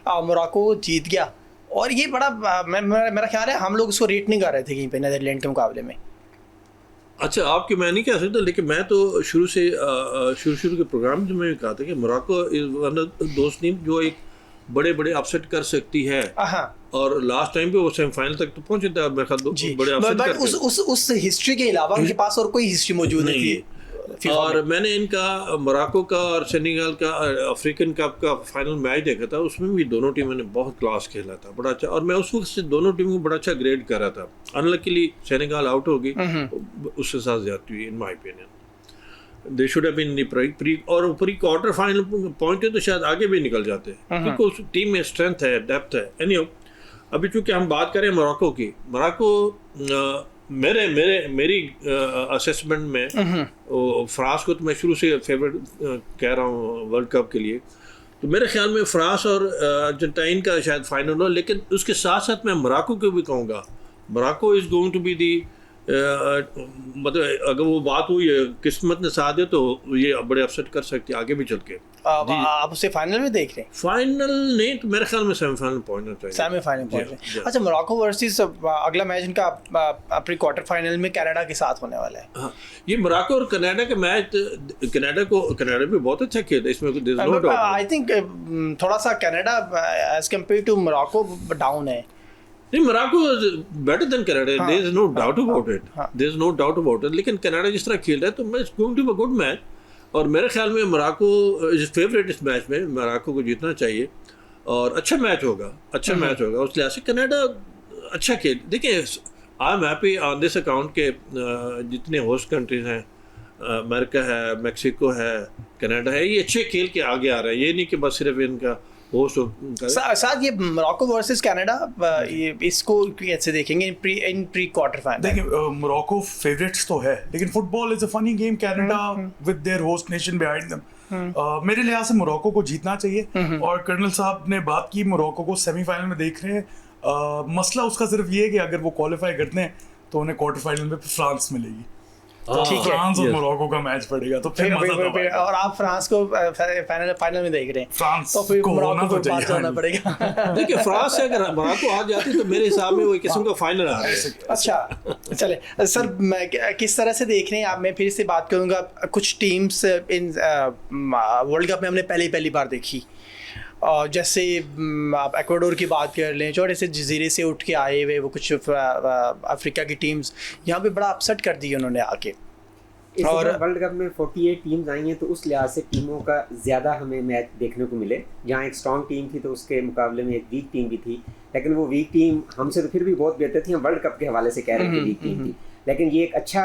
मोरक्को जीत गया, और ये बड़ा मेरा ख्याल है हम लोग उसको रेट नहीं कर रहे थे कहीं पे नीदरलैंड के मुकाबले में। अच्छा, आपकी मैं नहीं कह सकता, लेकिन मैं तो शुरू के प्रोग्राम में भी कहा था कि मोरक्को इज वन ऑफ दोस्त टीम जो एक बड़े अपसेट कर सकती है। और लास्ट टाइम पे वो सेमीफाइनल तक तो पहुंचे थे, मेरे ख्याल बड़े अपसेट करते। उस हिस्ट्री के अलावा उनके पास और कोई हिस्ट्री मौजूद नहीं थी। और मैंने इनका मोरक्को का और सेनेगल का अफ्रीकन कप का फाइनल मैच देखा था, उसमें भी दोनों टीमों ने बहुत क्लास खेला था, बड़ा अच्छा। और मैं उस वक्त से दोनों टीमों को बड़ा अच्छा ग्रेड कर रहा था। अनलकीली सेनेगल आउट हो गई, उसके साथ ज्यादती हुई in my opinion. They should have been pre और प्री क्वार्टर फाइनल पहुंचे तो शायद आगे भी निकल जाते, क्योंकि उस टीम में स्ट्रेंथ है, डेप्थ है। एनीवे, अभी चूंकि हम बात करें मोरक्को की, मोरक्को मेरी असेसमेंट में फ्रांस को तो मैं शुरू से फेवरेट कह रहा हूँ वर्ल्ड कप के लिए। तो मेरे ख्याल में फ्रांस और अर्जेंटाइन का शायद फाइनल हो, लेकिन उसके साथ साथ मैं मोरक्को को भी कहूँगा। Morocco is going to be the, मतलब अगर वो बात हुई है, किस्मत ने साथ दे तो ये बड़े अपसेट कर सकती है आगे भी चल के। आप उसे फाइनल में देख रहे हैं? फाइनल नहीं तो मेरे ख्याल में सेमीफाइनल पहुंचना चाहिए। सेमीफाइनल पहुंचना। अच्छा, मोरक्को वर्सेस अगला मैच इनका प्री क्वार्टर फाइनल में कनाडा के साथ होने वाला है। हाँ, ये मोरक्को और कनाडा का मैच, कनाडा भी बहुत अच्छा खेलता है, इसमें there is no doubt. I think थोड़ा सा Canada as compare to Morocco down है। नहीं, Morocco is better than Canada, there is no doubt about it, there is no doubt about it. लेकिन कनाडा जिस तरह खेल रहा है तो it's going to be a good match, और मेरे ख्याल में मोरक्को इज फेवरेट इस मैच में। मोरक्को को जीतना चाहिए और अच्छा मैच होगा, अच्छा मैच होगा। उस लिहाज से कनाडा अच्छा खेल। देखिए, I am happy on this account के जितने होस्ट कंट्रीज हैं, अमेरिका है, मैक्सिको है, कनाडा है, ये अच्छे खेल के आगे आ रहा है। ये नहीं कि बस सिर्फ इनका साथ ये मोरक्को वर्सेस कनाडा, ये इसको कैसे देखेंगे इन प्री क्वार्टर फाइनल? देखिए, मोरक्को फेवरेट्स तो है, लेकिन football is a funny game. Canada with their host nation behind them, मेरे लिहाज से मोरक्को को जीतना चाहिए। और कर्नल साहब ने बात की, मोरक्को को सेमीफाइनल में देख रहे हैं। मसला उसका सिर्फ ये है कि अगर वो क्वालिफाई करते हैं तो उन्हें क्वार्टर फाइनल में फ्रांस मिलेगी। फ्रांस और मोरक्को का मैच पड़ेगा तो फिर और आप फ्रांस को फाइनल में देख रहे हैं, फ्रांस तो फिर मोरक्को को पास करना पड़ेगा। देखिए, फ्रांस से अगर मोरक्को आ जाती तो मेरे हिसाब में वो किस्म का फाइनल आ रहा है। अच्छा, चले सर, मैं किस तरह से देख रहे हैं आप? मैं फिर से बात करूंगा, कुछ टीम्स इन वर्ल्ड कप में हमने पहली बार देखी, जैसे आप एक्वाडोर की बात कर लें, छोटे से जजीरे से उठ के आए हुए वो कुछ अफ्रीका की टीम्स यहाँ पे बड़ा अपसेट कर दी उन्होंने आके। और वर्ल्ड कप में 48 टीम्स आई हैं, तो उस लिहाज से टीमों का ज़्यादा हमें मैच देखने को मिले। जहाँ एक स्ट्रॉन्ग टीम थी तो उसके मुकाबले में एक वीक टीम भी थी, लेकिन वो वीक टीम हमसे तो फिर भी बहुत बेहतर थी। हम वर्ल्ड कप के हवाले से कह रहे थे वीक टीम थी, लेकिन ये एक अच्छा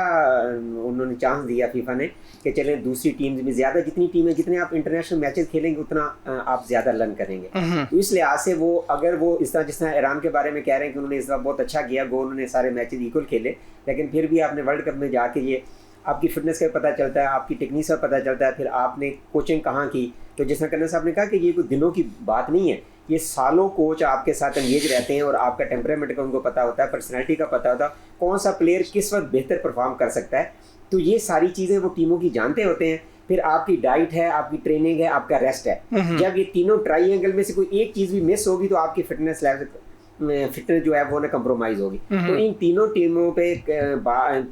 उन्होंने चांस दिया फीफा ने कि चलें दूसरी टीम्स में ज़्यादा, जितनी टीमें जितने आप इंटरनेशनल मैचेस खेलेंगे उतना आप ज़्यादा लर्न करेंगे। तो इस लिहाज से वो अगर वो इस तरह जिस तरह ईरान के बारे में कह रहे हैं कि उन्होंने इस बार बहुत अच्छा किया, गो उन्होंने सारे मैचेस इक्वल खेले, लेकिन फिर भी आपने वर्ल्ड कप में जाके ये आपकी फिटनेस का पता चलता है, आपकी टेक्निक का पता चलता है, फिर आपने कोचिंग कहाँ की। तो जैसा कर्नल साहब ने कहा कि ये कोई दिनों की बात नहीं है, ये सालों कोच आपके साथ एंगेज रहते हैं और आपका टेम्परामेंट का उनको पता होता है, पर्सनैलिटी का पता होता है, कौन सा प्लेयर किस वक्त बेहतर परफॉर्म कर सकता है। तो ये सारी चीज़ें वो टीमों की जानते होते हैं फिर आपकी डाइट है, आपकी ट्रेनिंग है, आपका रेस्ट है। जब ये तीनों ट्राइएंगल में से कोई एक चीज भी मिस होगी तो आपकी फिटनेस जो है वो ना कंप्रोमाइज होगी। तो इन तीनों टीमों पे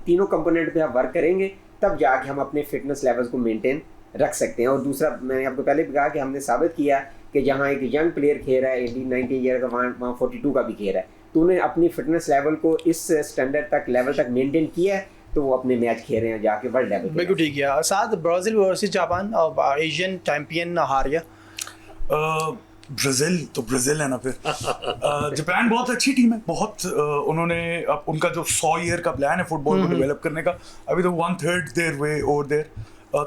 तीनों कंपोनेंट पे आप वर्क करेंगे तब जाके हम अपने फिटनेस लेवल्स को मेंटेन रख सकते हैं। और दूसरा, मैंने आपको पहले भी कहा कि हमने साबित किया कि जहाँ एक यंग प्लेयर खेल रहा है 18-19 ईयर का, वहाँ 42 का भी खेल रहा है, तो उन्हें अपनी फिटनेस लेवल को इस स्टैंडर्ड तक लेवल तक मेंटेन किया है तो वो अपने मैच खेल रहे हैं जाके वर्ल्ड लेवल पे। बिल्कुल ठीक है। साथ Brazil versus Japan, Asian champion हार गया। ब्राज़ील तो ब्राज़ील है ना फिर। जापान बहुत अच्छी टीम है, बहुत उन्होंने अब उनका जो 100 ईयर का प्लान है फुटबॉल को डेवलप करने का, अभी तो 1/3 देयर वे ओवर देयर।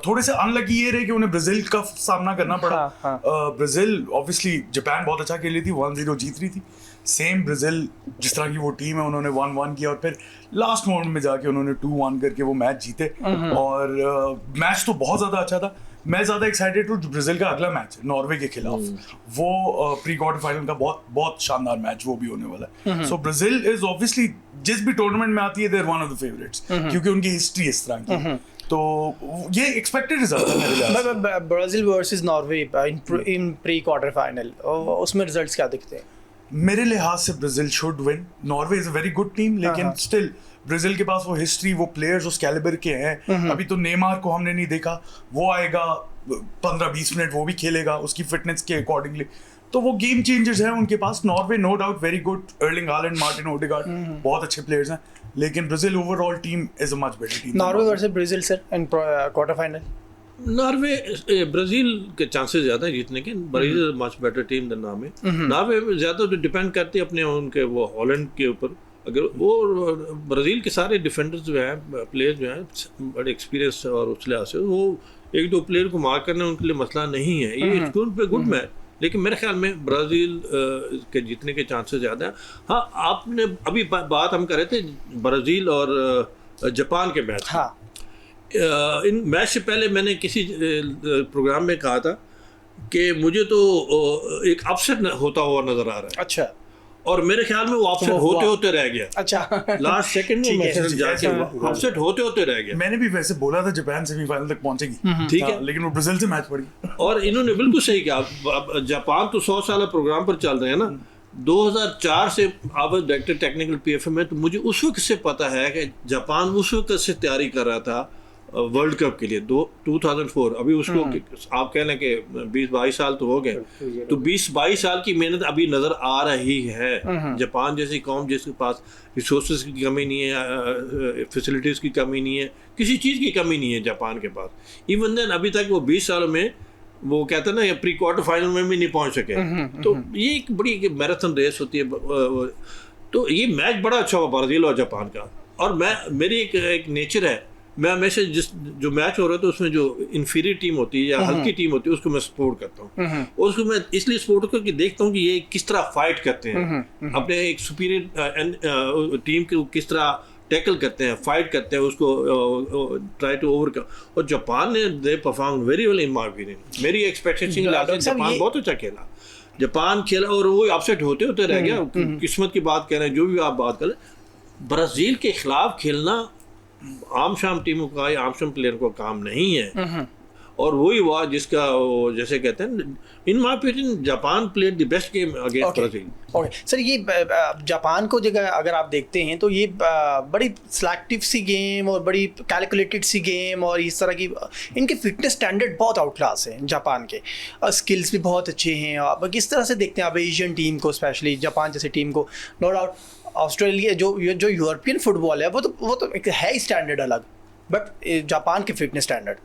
थोड़े से अनलकी ये रहे कि उन्हें ब्राज़ील का सामना करना पड़ा। ब्राज़ील ऑब्वियसली जापान बहुत अच्छा खेली थी, 1-0 जीत रही थी। सेम ब्राज़ील जिस तरह की वो टीम है, उन्होंने 1-1 किया और फिर लास्ट मोमेंट में जाके उन्होंने 2-1 करके वो मैच जीते। और मैच तो बहुत ज़्यादा अच्छा था। मैं ज़्यादा एक्साइटेड हूँ ब्राज़ील का अगला मैच नॉर्वे के खिलाफ, वो प्री क्वार्टर फाइनल का बहुत शानदार मैच वो भी होने वाला है। सो ब्राज़ील इज ऑब्वियसली जिस भी टूर्नामेंट में आती है, they are one of the favourites, क्योंकि उनकी हिस्ट्री इस तरह की। तो ये एक्सपेक्टेड रिजल्ट है मेरे लिहाज। ब्राज़ील वर्सेस नॉर्वे इन प्री क्वार्टर फाइनल, उसमें रिजल्ट्स क्या दिखते हैं? मेरे लिहाज से Brazil should win. Norway is a very good team, लेकिन स्टिल ब्राज़ील के पास वो हिस्ट्री, वो प्लेयर्स उस कैलिबर के हैं। अभी तो नेमार को हमने नहीं देखा, वो आएगा 15-20 मिनट वो भी खेलेगा उसकी फिटनेस के अकॉर्डिंगली, तो वो गेम चेंजर्स हैं उनके पास। Norway no doubt very good, Erling Haaland, Martin Odegaard बहुत अच्छे प्लेयर्स हैं, लेकिन Brazil overall team is a much better team. Norway versus Brazil sir in quarter final. Norway Brazil के चांसेस ज़्यादा है जीतने के। Brazil much better team than Norway. Norway ज़्यादा तो डिपेंड करती है अपने उनके वो हॉलैंड के ऊपर। अगर वो ब्राज़ील के सारे डिफेंडर्स जो हैं, प्लेयर्स जो हैं बड़े एक्सपीरियंस और उस लिहाज से वो 1-2 प्लेयर को मार करने उनके लिए मसला नहीं है। ये गुड मैच, लेकिन मेरे ख्याल में ब्राज़ील के जीतने के चांसेस ज़्यादा हैं। हाँ, आपने अभी बात हम कर रहे थे ब्राज़ील और जापान के मैच। हाँ, इन मैच से पहले मैंने किसी प्रोग्राम में कहा था कि मुझे तो एक अपसेट होता हुआ नजर आ रहा है। अच्छा। और मेरे ख्याल में वो अपसेट होते होते रह गया। अच्छा। लास्ट सेकंड में मैच जाके अपसेट होते होते रह गया। मैंने भी वैसे बोला था जापान सेमीफाइनल तक पहुंचेगी, ठीक है, लेकिन वो ब्राज़ील से मैच पड़ी। और इन्होंने बिल्कुल सही कहा। जापान तो 100 साल प्रोग्राम पर चल रहे हैं ना। 2004 से आप डायरेक्टर टेक्निकल PFA में, तो मुझे उस वक्त से पता है कि जापान उस वक्त से तैयारी कर रहा था वर्ल्ड कप के लिए 2004। अभी उसको आप कह लें कि 20-22 साल तो हो गए, तो 20-22 साल की मेहनत अभी नज़र आ रही है। जापान जैसी कौम जिसके पास रिसोर्सेज की कमी नहीं है, फैसिलिटीज़ की कमी नहीं है, किसी चीज़ की कमी नहीं है जापान के पास। इवन देन अभी तक वो 20 सालों में वो कहते हैं ना प्री क्वार्टर फाइनल में भी नहीं पहुंच सके। तो ये एक बड़ी मैराथन रेस होती है। तो ये मैच बड़ा अच्छा हुआ ब्राज़ील और जापान का। और मेरी एक नेचर है, मैं हमेशा जो मैच हो रहा है तो उसमें जो इंफीरियर टीम होती है या हल्की टीम होती है उसको मैं सपोर्ट करता हूँ। और उसको मैं इसलिए सपोर्ट करता हूँ कि देखता हूँ कि ये किस तरह फाइट करते हैं, अपने एक सुपीरियर टीम को किस तरह टैकल करते हैं, फाइट करते हैं, उसको ट्राई टू ओवरकम। और जापान ने they perform very well in my opinion. मेरी एक्सपेक्टेशन जापान बहुत अच्छा खेला, जापान खेला और वो अपसेट होते होते रह गया। किस्मत की बात कह रहे हैं, जो भी आप बात करें, ब्राज़ील के खिलाफ खेलना आम शाम टीमों का या आम शाम प्लेयर को काम नहीं है। और वही हुआ जिसका वो जैसे कहते हैं, इन my opinion Japan played the best game against Brazil. Okay sir, ये जापान को जगह अगर आप देखते हैं तो ये बड़ी सिलेक्टिव सी गेम और बड़ी कैलकुलेटेड सी गेम और इस तरह की, इनके फिटनेस स्टैंडर्ड बहुत आउट क्लास है जापान के, और स्किल्स भी बहुत अच्छे हैं। आप किस तरह से देखते हैं आप एशियन टीम को, स्पेशली जापान जैसी टीम को? नो डाउट ऑस्ट्रेलिया जो यूरोपियन फुटबॉल है वो तो एक है स्टैंडर्ड अलग, बट जापान के फिटनेस स्टैंडर्ड।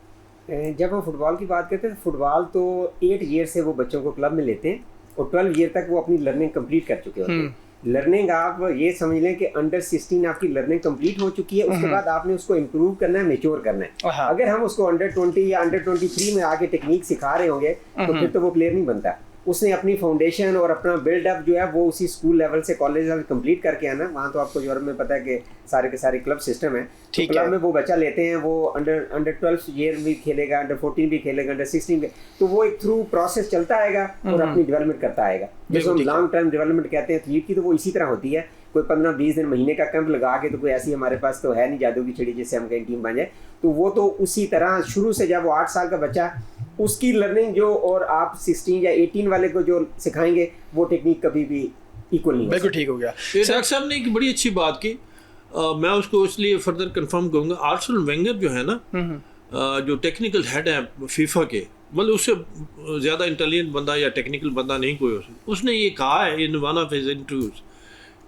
जब हम फुटबॉल की बात करते हैं तो फुटबॉल तो 8 ईयर से वो बच्चों को क्लब में लेते हैं और 12 ईयर तक वो अपनी लर्निंग कंप्लीट कर चुके होते हैं। लर्निंग आप ये समझ लें कि अंडर 16 आपकी लर्निंग कंप्लीट हो चुकी है, उसके बाद आपने उसको इम्प्रूव करना है, मेच्योर करना है। अगर हम उसको अंडर 20 या अंडर 23 में आके टेक्निक सिखा रहे होंगे तो फिर तो वो प्लेयर नहीं बनता। उसने अपनी फाउंडेशन और अपना बिल्डअप जो है वो उसी स्कूल लेवल से कॉलेज लेवल कंप्लीट करके आना। वहाँ तो आपको यूरोप में पता है कि सारे के सारे क्लब सिस्टम है। तो क्लब में वो बच्चा लेते हैं, वो अंडर 12 ईयर भी खेलेगा, अंडर 14 भी खेलेगा, अंडर 16 भी, तो वो एक थ्रू प्रोसेस चलता आएगा और अपनी डेवलपमेंट करता आएगा। जैसे हम लॉन्ग टर्म डेवलपमेंट कहते हैं एथलीट की, तो वो इसी तरह होती है कोई 15-20 दिन महीने का कैंप लगा के, तो कोई ऐसी हमारे पास तो है नहीं जादू की चिड़ी जिससे हम कहीं टीम बन जाए। तो वो तो उसी तरह शुरू से, जब वो 8 साल का बच्चा, उसकी लर्निंग जो, और आप 16 या 18 वाले को जो सिखाएंगे वो टेक्निक कभी भी इक्वल नहीं। बिल्कुल ठीक हो गया। डॉक्टर साहब ने एक बड़ी अच्छी बात की, मैं उसको इसलिए फर्दर कंफर्म करूंगा। आर्सेनल वेंगर जो है ना, जो टेक्निकल हेड है फीफा के, मतलब उससे ज़्यादा इंटेलिजेंट बंदा या टेक्निकल बंदा नहीं कोई उसने ये कहा है in one of his interviews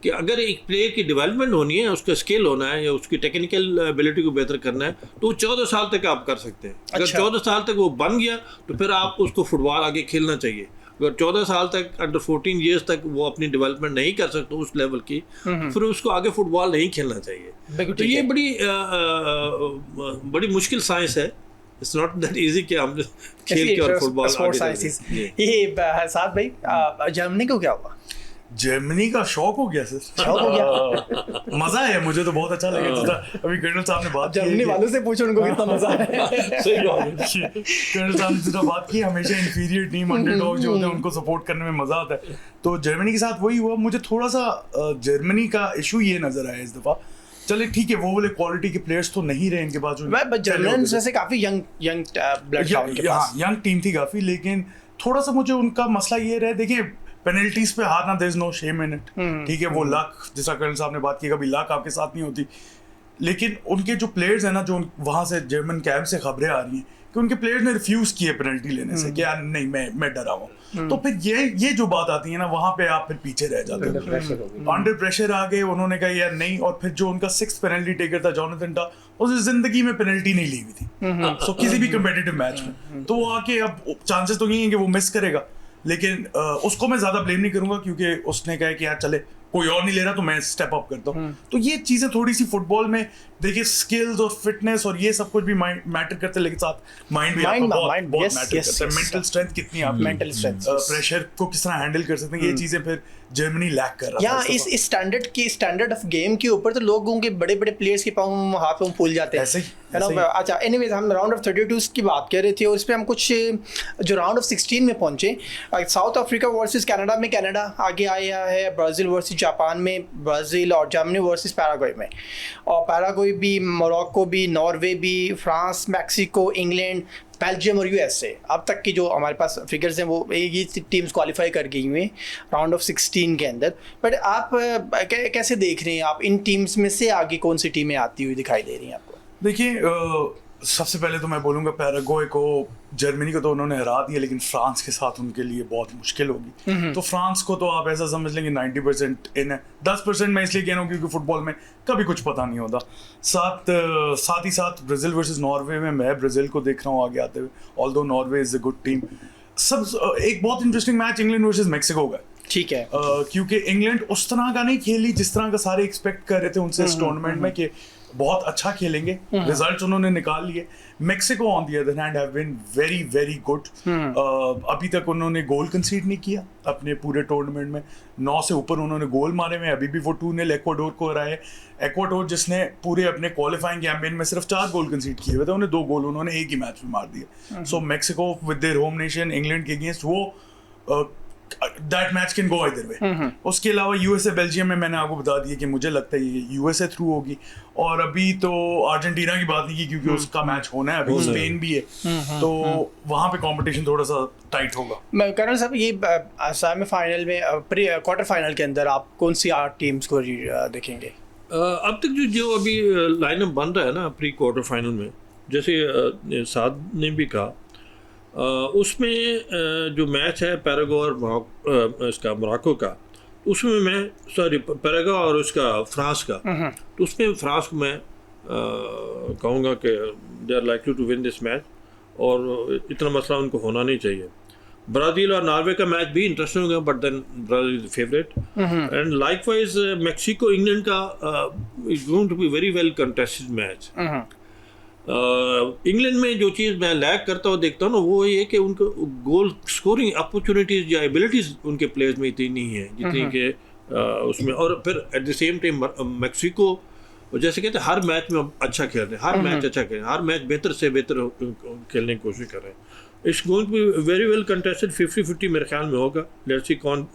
कि अगर एक प्लेयर की डेवलपमेंट होनी है, उसका स्किल होना है या उसकी टेक्निकल एबिलिटी को बेहतर करना है, तो 14 साल तक आप कर सकते हैं। अगर 14 साल तक वो बन गया तो फिर आप उसको फुटबॉल आगे खेलना चाहिए। अगर 14 साल तक, अंडर 14 ईयर्स तक वो अपनी डेवलपमेंट नहीं कर सकते उस लेवल की, फिर उसको आगे फुटबॉल नहीं खेलना चाहिए। तो ये बड़ी मुश्किल साइंस है। इट्स नॉट दैट इजी कि हम खेल के और फुटबॉल स्पोर्ट्स साइंसेस। ये साथ भाई, जर्मनी को क्या हुआ? जर्मनी का शौक हो गया सर, शौक हो गया। मजा है, मुझे तो बहुत अच्छा लगा था। अभी कर्नल साहब ने बात की, जर्मनी वालों से पूछो उनको कितना मजा है। सही बात है। कर्नल साहब ने जितना बात की, हमेशा इंफीरियर टीम, अंडरडॉग जो होते हैं उनको सपोर्ट करने में मजा आता है। तो जर्मनी के साथ वही हुआ। मुझे थोड़ा सा जर्मनी का इशू ये नजर आया इस दफा, चले ठीक है वो वाले क्वालिटी के प्लेयर्स तो नहीं रहे इनके पास। जर्मनीज वैसे काफी यंग ब्लड था उनके पास, यंग टीम थी काफी, लेकिन थोड़ा सा मुझे उनका मसला ये रहा है, देखिए पेनल्टीज पे हारना, there is no shame in it, ठीक है, वो लक, जैसा कर्नल साहब ने बात की, कभी लक आपके साथ नहीं होती। लेकिन उनके जो प्लेयर्स हैं ना, जो वहां से जर्मन कैंप से खबरें आ रही हैं कि उनके प्लेयर्स ने रिफ्यूज किए पेनल्टी लेने से कि यार नहीं, मैं डरा हुआ। तो फिर ये जो बात आती है ना, वहां पे आप फिर पीछे रह जाते हो। अंडर प्रेशर आ गए, उन्होंने कहा यार नहीं। और फिर जो उनका 6th पेनल्टी टेकर था जोनाथन टा, उसने जिंदगी में पेनल्टी नहीं ली हुई थी सो किसी भी कम्पिटिटिव मैच में। तो वो आके, अब चांसेस तो नहीं है कि वो मिस करेगा, लेकिन उसको मैं ज्यादा ब्लेम नहीं करूंगा क्योंकि उसने कहा कि यार चले कोई और नहीं ले रहा तो मैं स्टेप अप करता हूँ। तो ये चीजें थोड़ी सी फुटबॉल में देखिए, स्किल्स और फिटनेस और ये सब कुछ भी मैटर करते हैं, लेकिन साथ माइंड भी आपका बहुत मैटर करता है। मेंटल स्ट्रेंथ कितनी आप, मेंटल स्ट्रेंथ, प्रेशर को किस तरह हैंडल कर सकते हैं, ये चीजें फिर जर्मनी लैक कर रहा है। इस स्टैंडर्ड ऑफ गेम के ऊपर तो लोगों के बड़े प्लेयर्स के पाँव हाथ में फूल जाते हैं, है ना। अच्छा, एनीवेज हम राउंड ऑफ 32 की बात कर रहे थे और इस पे हम कुछ जो राउंड ऑफ 16 में पहुंचे, साउथ अफ्रीका वर्सेस कनाडा में कनाडा आगे आया है, ब्राज़ील वर्सेस जापान में ब्राज़ील, और जर्मनी वर्सेस पैराग्वे में, और पैराग्वे भी, मोरक्को भी, नॉर्वे भी, फ्रांस, मैक्सिको, इंग्लैंड, बेल्जियम और यूएसए। अब तक की जो हमारे पास फिगर्स हैं वो ये टीम्स क्वालिफाई कर गई हुई हैं राउंड ऑफ 16 के अंदर। बट आप कैसे देख रहे हैं, आप इन टीम्स में से आगे कौन सी टीमें आती हुई दिखाई दे रही हैं आपको? देखिए, सबसे पहले तो मैं बोलूँगा पैराग्वे को, जर्मनी को तो उन्होंने हरा दिया, लेकिन फ्रांस के साथ उनके लिए बहुत मुश्किल होगी। तो फ्रांस को तो आप ऐसा समझ लेंगे 90% इन है। 10% मैं इसलिए कह रहा हूँ क्योंकि फुटबॉल में कभी कुछ पता नहीं होता। साथ ही साथ ब्राज़ील वर्सेस नॉर्वे में मैं ब्राज़ील को देख रहा हूँ आगे आते हुए, although Norway is a good team. एक बहुत interesting match England versus Mexico का, ठीक है, क्योंकि इंग्लैंड उस तरह का नहीं खेली जिस तरह का सारे एक्सपेक्ट कर रहे थे उनसे इस टूर्नामेंट में कि बहुत अच्छा खेलेंगे। रिजल्ट्स उन्होंने निकाल लिए। Mexico on the other hand have been very very good. अभी तक उन्होंने गोल कंसीड नहीं किया अपने पूरे टूर्नामेंट में, 9 से ऊपर उन्होंने गोल मारे में। अभी भी वो 2-0 एक्वाडोर को हराए। एक्वाडोर जिसने पूरे अपने क्वालिफाइंग कैंपेन में सिर्फ 4 गोल कंसीड किए हुए थे, उन्हें 2 गोल उन्होंने एक ही मैच में मार दिए। So Mexico with their home nation England के अगेंस्ट, वो that match can go either way. उसके अलावा यूएसए बेल्जियम में मैंने आपको बता दिया कि मुझे लगता है ये यूएसए थ्रू होगी। और अभी तो अर्जेंटीना की बात नहीं की क्योंकि उसका मैच होना है, अभी स्पेन भी है, तो वहाँ पे कंपटीशन थोड़ा सा टाइट होगा। मैं कर्नल साहब, ये सेमीफाइनल में, क्वार्टर फाइनल के अंदर आप कौन सी 8 टीम्स को देखेंगे? अब तक जो अभी लाइनअप बन रहा है ना प्री क्वार्टर फाइनल में, जैसे साद ने भी कहा, उसमें जो मैच है पैराग्वे और इसका मोरक्को का, उसमें मैं पैराग्वे और उसका फ्रांस का, तो उसमें फ्रांस को मैं कहूँगा कि they are likely to win this match, और इतना मसला उनको होना नहीं चाहिए। ब्राज़ील और नॉर्वे का मैच भी इंटरेस्टिंग होगा, but then Brazil is favourite. And likewise Mexico England का is going to be very well contested match. England में जो चीज़ मैं लैक करता हूँ देखता हूँ ना, वो ये कि उनको गोल स्कोरिंग अपॉर्चुनिटीज़ या एबिलिटीज़ उनके प्लेयर्स में इतनी नहीं है जितनी कि उसमें। और फिर eight the same time Mexico और जैसे कहते हैं हर मैच में अच्छा खेल रहे हैं, हर मैच अच्छा खेल रहे हैं, हर मैच बेहतर से बेहतर खेलने की कोशिश कर रहे हैं। It's going to be very well contested, 50-50 मेरे ख्याल में होगा। लेट्स सी कौन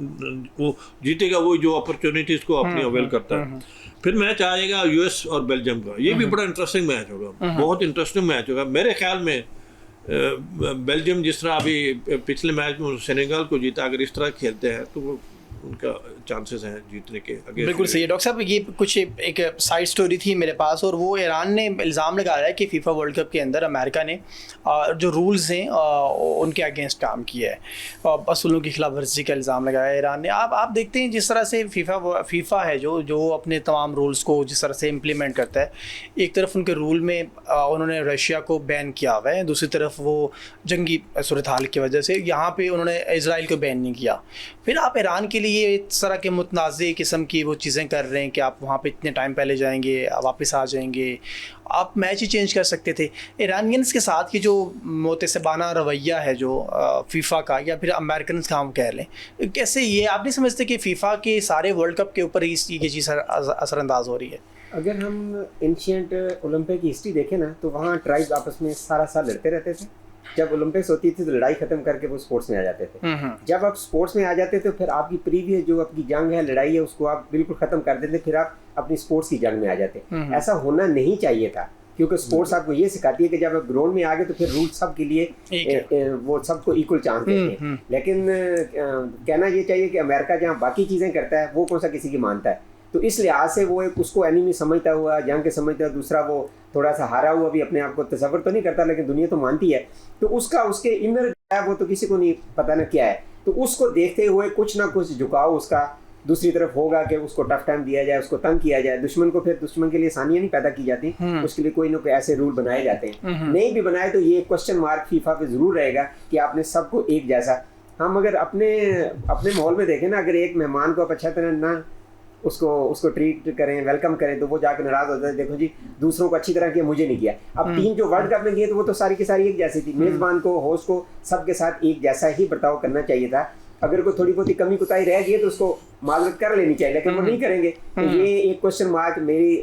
वो जीतेगा, वो जो अपॉर्चुनिटीज़ को अपनी अवेल करता है। फिर मैच आएगा यूएस और बेल्जियम का, ये भी बड़ा इंटरेस्टिंग मैच होगा, बहुत इंटरेस्टिंग मैच होगा मेरे ख्याल में। बेल्जियम जिस तरह अभी पिछले मैच में सेनेगल को जीता, अगर इस तरह खेलते हैं तो वो उनका चांसेस हैं जीतने के। बिल्कुल सही है डॉक्टर साहब। ये कुछ एक साइड स्टोरी थी मेरे पास, और वो ईरान ने इल्ज़ाम लगाया है कि फीफा वर्ल्ड कप के अंदर अमेरिका ने जो रूल्स हैं उनके अगेंस्ट काम किया है, असूलों की खिलाफ वर्जी का इल्ज़ाम लगाया है ईरान ने। आप देखते हैं जिस तरह से फीफा है जो अपने तमाम रूल्स को जिस तरह से इम्प्लीमेंट करता है, एक तरफ उनके रूल में उन्होंने रशिया को बैन किया हुआ है, दूसरी तरफ वो जंगी सूरत हाल की वजह से यहाँ पे उन्होंने इजराइल को बैन नहीं किया। फिर आप ईरान के लिए इस तरह के मुतनाज़ किस्म की वो चीज़ें कर रहे हैं कि आप वहाँ पे इतने टाइम पहले जाएंगे, वापस आ जाएंगे, आप मैच ही चेंज कर सकते थे। ईरानियंस के साथ ये जो मोतसबाना रवैया है जो फीफा का, या फिर अमेरिकन का हम कह लें, कैसे ये आप नहीं समझते कि फ़ीफ़ा के सारे वर्ल्ड कप के ऊपर ये चीज़ असरअंदाज हो रही है? अगर हम एंशिएंट ओलंपिक की हिस्ट्री देखें ना, तो वहाँ ट्राइब आपस में सारा साल लड़ते रहते थे। जब ओलंपिक्स होती थी तो लड़ाई खत्म करके वो स्पोर्ट्स में आ जाते थे। जब आप स्पोर्ट्स में आ जाते थे, फिर आपकी प्रीवियस जो आपकी जंग है, लड़ाई है, उसको आप बिल्कुल खत्म कर देते, फिर आप अपनी स्पोर्ट्स की जंग में आ जाते। ऐसा होना नहीं चाहिए था, क्योंकि स्पोर्ट्स आपको ये सिखाती है कि जब आप ग्राउंड में आ गए तो फिर रूल सब के लिए वो सबको इक्वल चांस देते हैं। लेकिन कहना ये चाहिए कि अमेरिका जहाँ बाकी चीज़ें करता है, वो कौन सा किसी की मानता है। तो इस लिहाज से वो एक उसको एनिमी समझता हुआ, जंग के समझता हुआ, दूसरा वो थोड़ा सा हारा हुआ भी अपने आप को तसव्वुर तो नहीं करता, लेकिन दुनिया तो मानती है। तो उसका उसके इनर है वो तो किसी को नहीं पता ना क्या है। तो उसको देखते हुए कुछ ना कुछ झुकाव उसका दूसरी तरफ होगा कि उसको टफ टाइम दिया जाए, उसको तंग किया जाए। दुश्मन को फिर दुश्मन के लिए आसानियां नहीं पैदा की जाती, उसके लिए कोई ना कोई ऐसे रूल बनाए जाते हैं। नहीं भी बनाए तो ये क्वेश्चन मार्क फीफा पे जरूर रहेगा कि आपने सबको एक जैसा। हम अगर अपने माहौल में देखें ना, अगर एक मेहमान को आप अच्छा तरह ना उसको ट्रीट करें, वेलकम करें, तो वो जाकर नाराज होता है, देखो जी दूसरों को अच्छी तरह किया, मुझे नहीं किया। अब टीम जो वर्ल्ड कप में गई तो वो तो सारी की सारी एक जैसी थी। मेजबान को, होस्ट को, सबके साथ एक जैसा ही बर्ताव करना चाहिए था। अगर कोई थोड़ी बहुत कमी कुताही रह गई है तो उसको माजरत कर लेनी चाहिए, लेकिन वो नहीं करेंगे। तो ये एक क्वेश्चन मार्क मेरी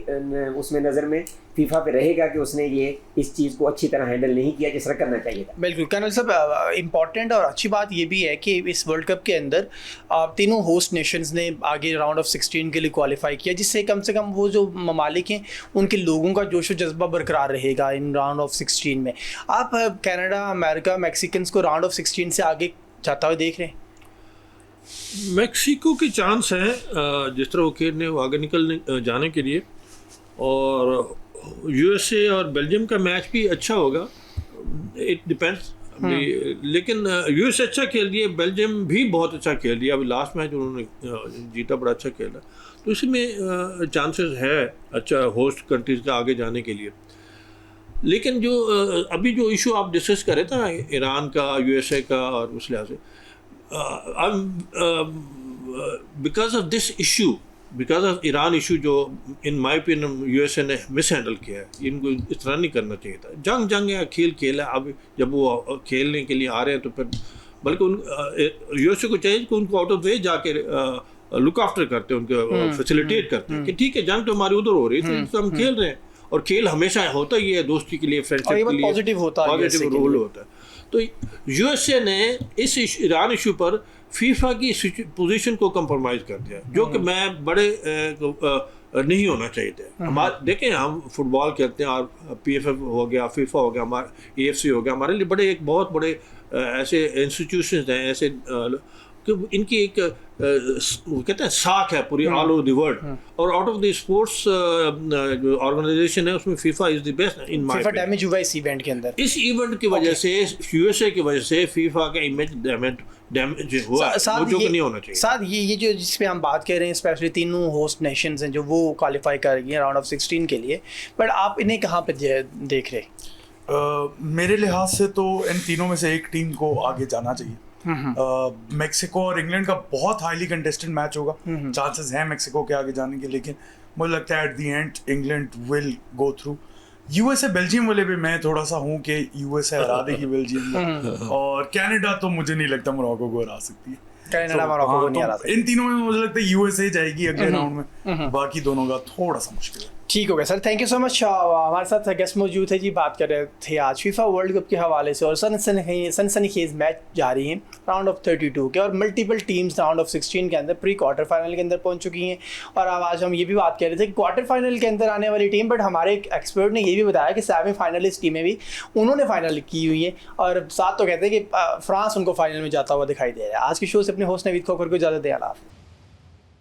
उसमें नज़र में फीफा पे रहेगा कि उसने ये इस चीज़ को अच्छी तरह हैंडल नहीं किया जिस तरह करना चाहिए था। बिल्कुल कर्नल साहब, इम्पॉर्टेंट और अच्छी बात ये भी है कि इस वर्ल्ड कप के अंदर तीनों होस्ट नेशंस ने आगे राउंड ऑफ 16 के लिए क्वालिफाई किया, जिससे कम से कम वो जो ममालिक हैं उनके लोगों का जोश व जज्बा बरकरार रहेगा इन राउंड ऑफ 16 में। आप कनाडा, अमेरिका, मैक्सिकन्स को राउंड ऑफ 16 से आगे जाता हुआ देख रहे हैं? मैक्सिको के चांस हैं जिस तरह वो खेल ने वो आगे निकलने जाने के लिए, और यूएसए और बेल्जियम का मैच भी अच्छा होगा, इट डिपेंड्स। लेकिन यूएसए अच्छा खेल दिया, बेल्जियम भी बहुत अच्छा खेल दिया, अभी लास्ट मैच उन्होंने जीता, बड़ा अच्छा खेला, तो इसमें चांसेस है अच्छा होस्ट कंट्रीज का आगे जाने के लिए। लेकिन जो अभी जो इशू आप डिस्कस कर रहे थे ना, ईरान का, यूएसए का, और उस लिहाज से because of this issue, because of Iran issue, जो इन माई ओपिनियन यूएसए ने मिस हैंडल किया है, इनको इस तरह नहीं करना चाहिए था। जंग है, खेल है। अब जब वो खेलने के लिए आ रहे हैं तो फिर बल्कि उन यूएसए को चाहिए कि उनको आउट ऑफ वे जाके लुक आफ्टर करते हैं, उनको फैसिलिटेट करते हैं कि ठीक है जंग तो हमारी उधर हो रही है, तो हम खेल रहे हैं। और खेल हमेशा होता ही है, दोस्ती के लिए, फ्रेंडशिप के लिए पॉजिटिव रोल होता है। तो यूएसए ने इस ईरान इशू पर फीफा की पोजीशन को कंप्रोमाइज़ कर दिया, जो कि मैं बड़े नहीं होना चाहिए था। हमारे देखें, हम फुटबॉल खेलते हैं और पीएफएफ हो गया, फीफा हो गया, हमारा एएफसी हो गया, हमारे लिए बड़े एक बहुत बड़े ऐसे इंस्टीट्यूशंस हैं, ऐसे कि इनकी एक कहते हैं साख है पूरी ऑल ओवर द वर्ल्ड। और आउट ऑफ द स्पोर्ट्स जो ऑर्गेनाइजेशन है उसमें FIFA is the best in my FIFA damage हुआ इस इवेंट के अंदर। इस इवेंट की वजह से, यूएसए की वजह से फीफा का इमेज डैमेज हुआ, जो कि नहीं होना चाहिए। साथ ये जो जिस पे हम बात कर रहे हैं, स्पेशली तीनों होस्ट नेशंस हैं जो वो क्वालिफाई कर रही हैं राउंड ऑफ 16 के लिए, बट आप इन्हें कहाँ पे देख रहे हैं? मेरे लिहाज से तो इन तीनों में से एक टीम को आगे जाना चाहिए। मेक्सिको और इंग्लैंड का बहुत हाईली कंटेस्टेड मैच होगा, चांसेस हैं मेक्सिको के आगे जाने के, लेकिन मुझे लगता है eight the and England will go through. USA Belgium वाले भी मैं थोड़ा सा हूँ कि यूएसए हरा देगी बेल्जियम, और कनाडा तो मुझे नहीं लगता मोरक्को को हरा सकती है। कनाडा मोरक्को को नहीं हरा सकती। इन तीनों में मुझे लगता है यूएसए जाएगी अगले राउंड में, बाकी दोनों का थोड़ा सा मुश्किल है। ठीक हो गया sir, thank you so much. हमारे साथ गेस्ट मौजूद है जी, बात कर रहे थे आज फीफा वर्ल्ड कप के हवाले से और सनसनीखेज मैच जारी हैं राउंड ऑफ 32 के और मल्टीपल टीम्स राउंड ऑफ 16 के अंदर प्री क्वार्टर फाइनल के अंदर पहुंच चुकी हैं। और अब आज हम ये भी बात कर रहे थे कि क्वार्टर फाइनल के अंदर आने वाली टीम, बट हमारे एक एक्सपर्ट ने ये भी बताया कि सेमीफाइनलिस्ट टीमें भी उन्होंने फाइनल की हुई हैं और साथ तो कहते हैं कि फ्रांस उनको फाइनल में जाता हुआ दिखाई दे रहा है। आज की शो से अपने होस्ट नवीद खोखर को इजाज़त दें।